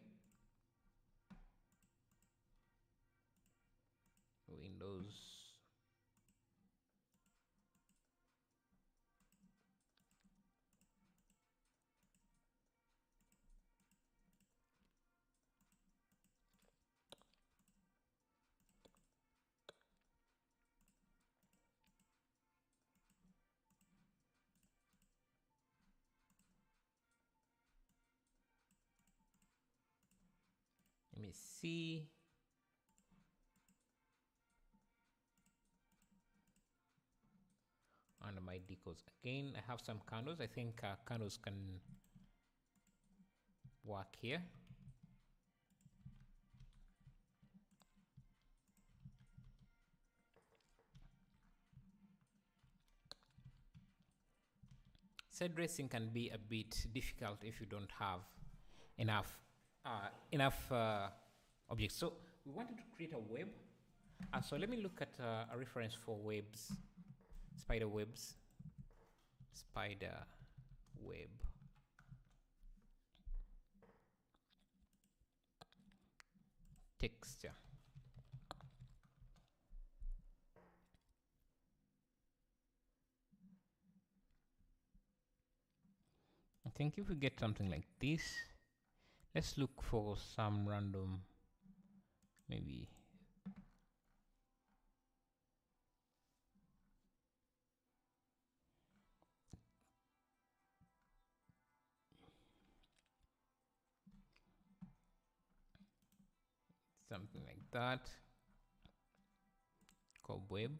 [SPEAKER 1] Windows. Let me see. And my decos again. I have some candles. I think candles can work here. Set dressing can be a bit difficult if you don't have enough objects. So we wanted to create a web. So let me look at a reference for webs, spider webs, spider web. Texture. I think if we get something like this, let's look for some random, maybe something like that. Cobweb.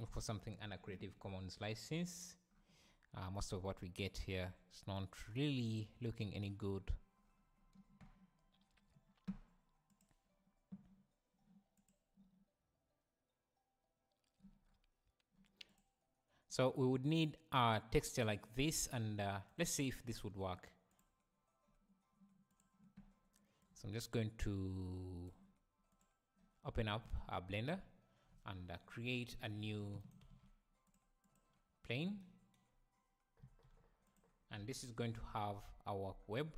[SPEAKER 1] Look for something under Creative Commons license. Most of what we get here is not really looking any good. So we would need a texture like this, and let's see if this would work. So I'm just going to open up our Blender and create a new plane, and this is going to have our web.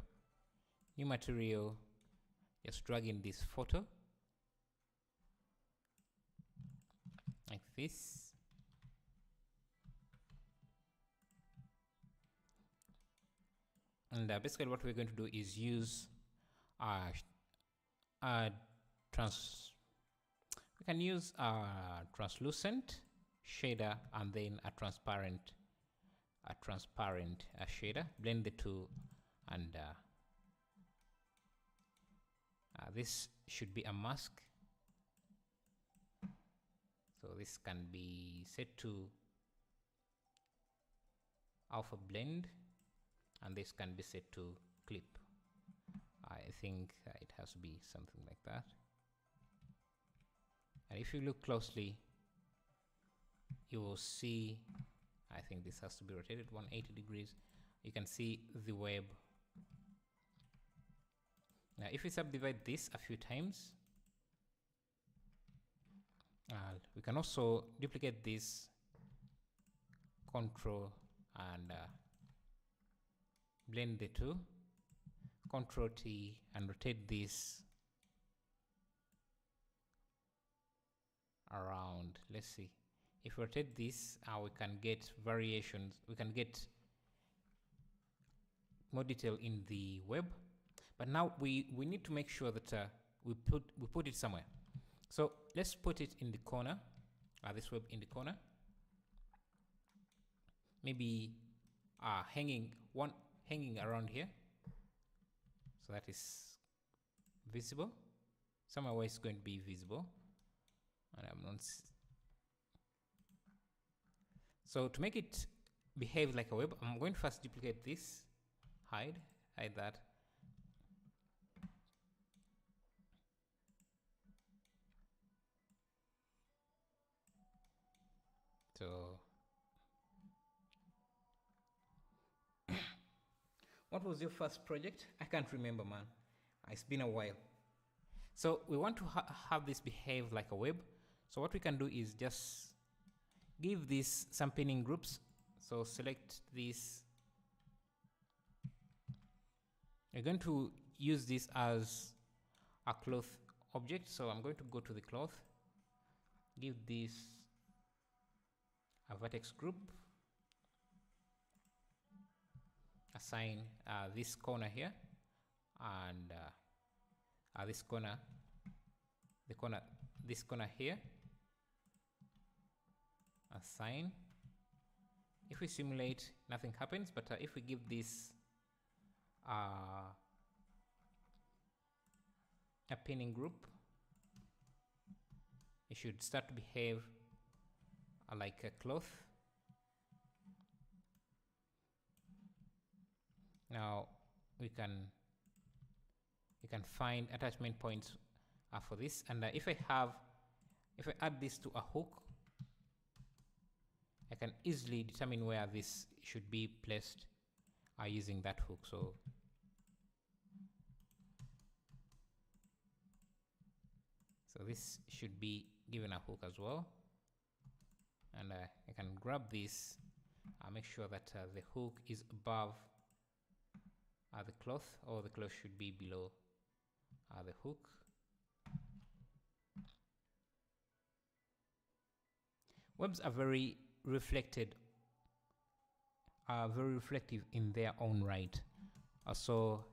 [SPEAKER 1] New material, just drag in this photo like this. And basically what we're going to do is use we can use a translucent shader and then a transparent shader. Blend the two, and this should be a mask, so this can be set to alpha blend, and this can be set to clip. I think it has to be something like that. And if you look closely, you will see, I think this has to be rotated 180 degrees. You can see the web. Now if we subdivide this a few times, we can also duplicate this, Control and blend the two, Control T, and rotate this around. Let's see, if we rotate this, we can get variations, we can get more detail in the web. But now we need to make sure that we put it somewhere. So let's put it in the corner, this web in the corner, maybe hanging around here, so that is visible somewhere where it's going to be visible. And I'm not so to make it behave like a web, I'm going to first duplicate this, hide that. So what was your first project? I can't remember, man. It's been a while. So we want to have this behave like a web. So what we can do is just give this some pinning groups. So select this. We're going to use this as a cloth object. So I'm going to go to the cloth, give this a vertex group, assign this corner here, and this corner here, assign. If we simulate, nothing happens, but if we give this a pinning group, it should start to behave like a cloth. Now we can find attachment points for this, and if I add this to a hook, I can easily determine where this should be placed using that hook. So this should be given a hook as well, and I can grab this, make sure that the hook is above the cloth, or the cloth should be below the hook. Webs are very reflective in their own right. So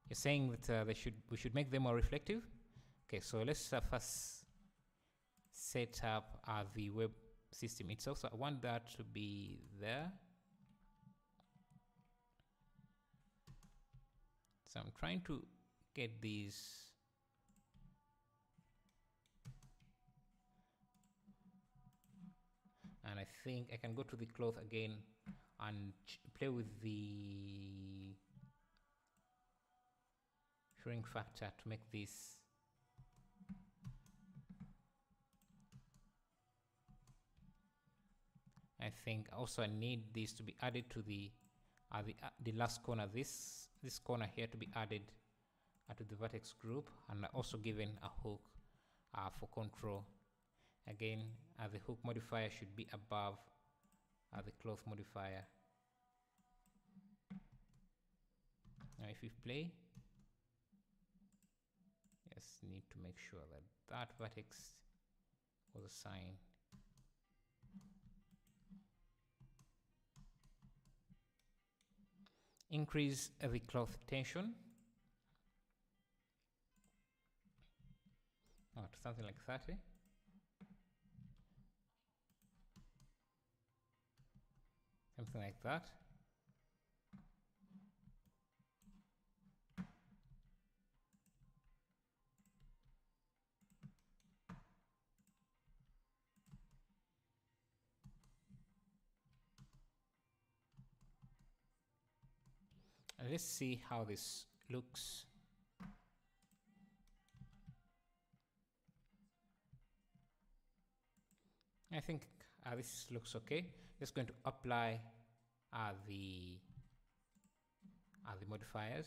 [SPEAKER 1] you're saying that we should make them more reflective. Okay, so let's first set up the web system itself. So I want that to be there. So I'm trying to get these. And I think I can go to the cloth again and play with the shrink factor to make this I think also I need this to be added to the last corner, this corner here to be added to the vertex group, and also given a hook for control. Again, the hook modifier should be above the cloth modifier. Now if we play, just need to make sure that that vertex was assigned. Increase the cloth tension to something like 30. Something like that. Let's see how this looks. I think this looks okay. Just going to apply the modifiers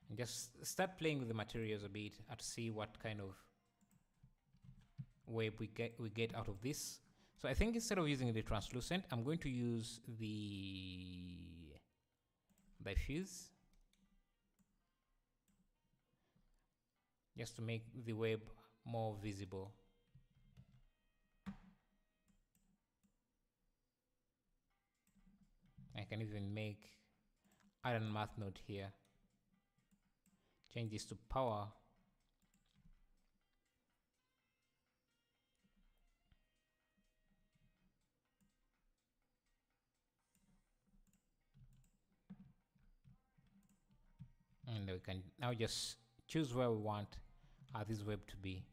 [SPEAKER 1] and just start playing with the materials a bit to see what kind of web we get out of this. So I think instead of using the translucent, I'm going to use the diffuse just to make the web more visible. I can even make iron math node here. Change this to power. And we can now just choose where we want this web to be.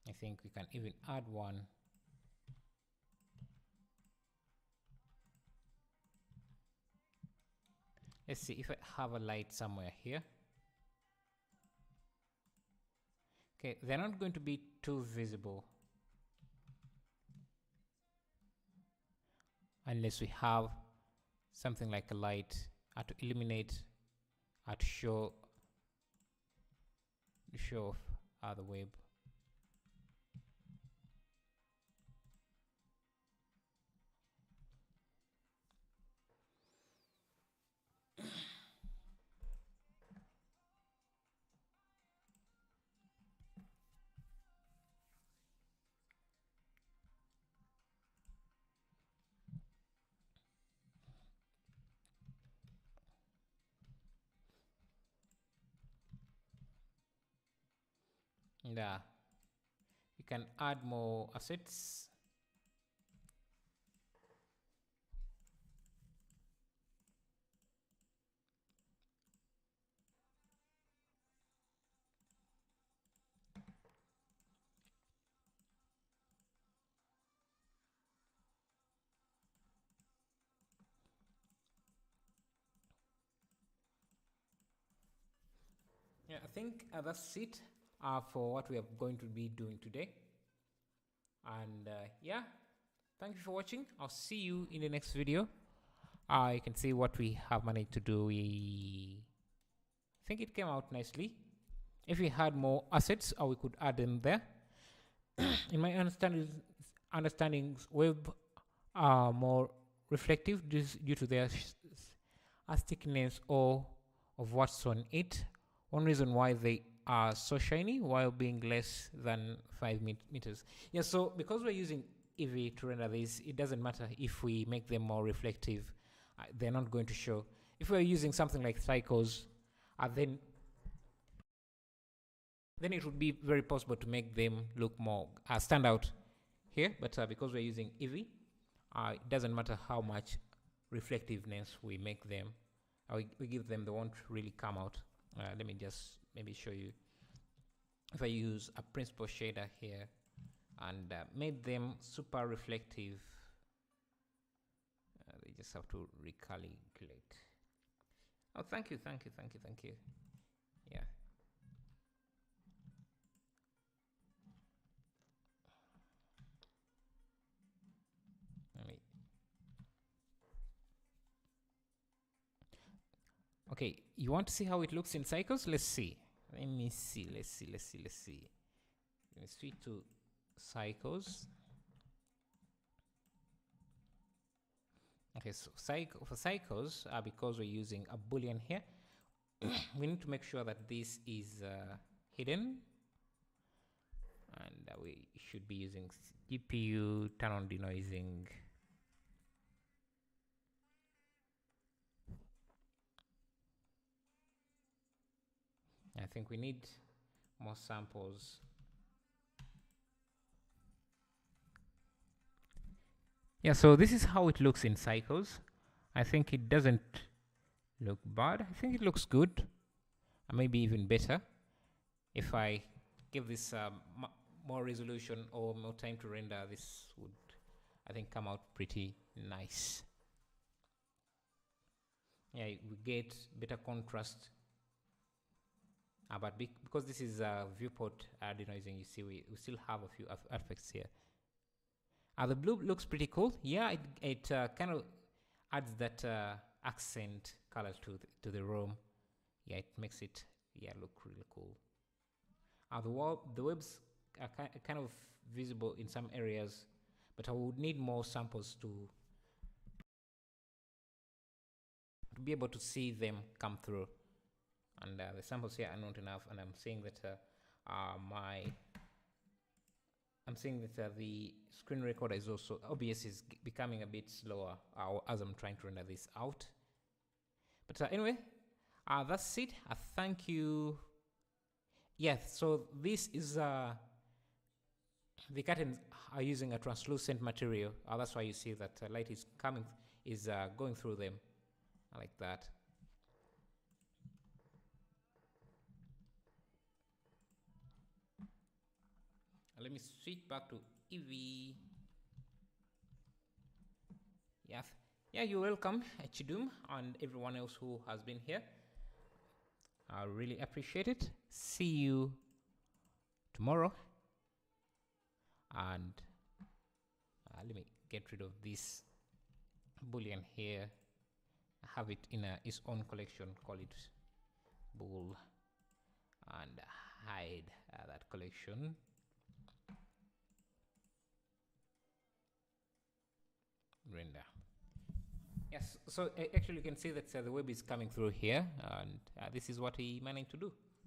[SPEAKER 1] I think we can even add one. Let's see if I have a light somewhere here. Okay, they're not going to be too visible unless we have something like a light to illuminate, to show off the web. Yeah, you can add more assets. Yeah, I think that's it for what we are going to be doing today. And yeah, thank you for watching. I'll see you in the next video. You can see what we have managed to do. We think it came out nicely. If we had more assets, we could add them there. In my understandings, web are more reflective due to their stickiness or of what's on it. One reason why they are so shiny while being less than 5 meters. Yeah, so because we're using Eevee to render this, it doesn't matter if we make them more reflective. They're not going to show. If we're using something like cycles, then it would be very possible to make them look more stand out here. But because we're using Eevee, it doesn't matter how much reflectiveness we make them. We give them, they won't really come out. Let me just maybe show you. If I use a principal shader here and made them super reflective, they just have to recalculate. Oh, thank you. Yeah. Okay, you want to see how it looks in cycles? Let's see. Let me switch to cycles. Okay, so for cycles, because we're using a boolean here, we need to make sure that this is hidden, and we should be using GPU turn on denoising. I think we need more samples. Yeah, so this is how it looks in cycles. I think it doesn't look bad. I think it looks good, maybe even better. If I give this more resolution or more time to render, this would, I think, come out pretty nice. Yeah, we get better contrast but because this is viewport denoising, you see we still have a few artifacts here. The blue looks pretty cool. Yeah, it kind of adds that accent color to the room. Yeah, it makes it look really cool. The webs are kind of visible in some areas, but I would need more samples to be able to see them come through. And the samples here are not enough, and I'm seeing that the screen recorder is also, OBS is becoming a bit slower as I'm trying to render this out. But anyway, that's it. Thank you. Yes, so this is the curtains are using a translucent material. That's why you see that light is going through them like that. Let me switch back to Eevee. Yes. Yeah, you're welcome, Chidum, and everyone else who has been here. I really appreciate it. See you tomorrow. And let me get rid of this boolean here. Have it in its own collection. Call it bool, and hide that collection. Render. Yes, so actually you can see that the web is coming through here, and this is what we managed to do.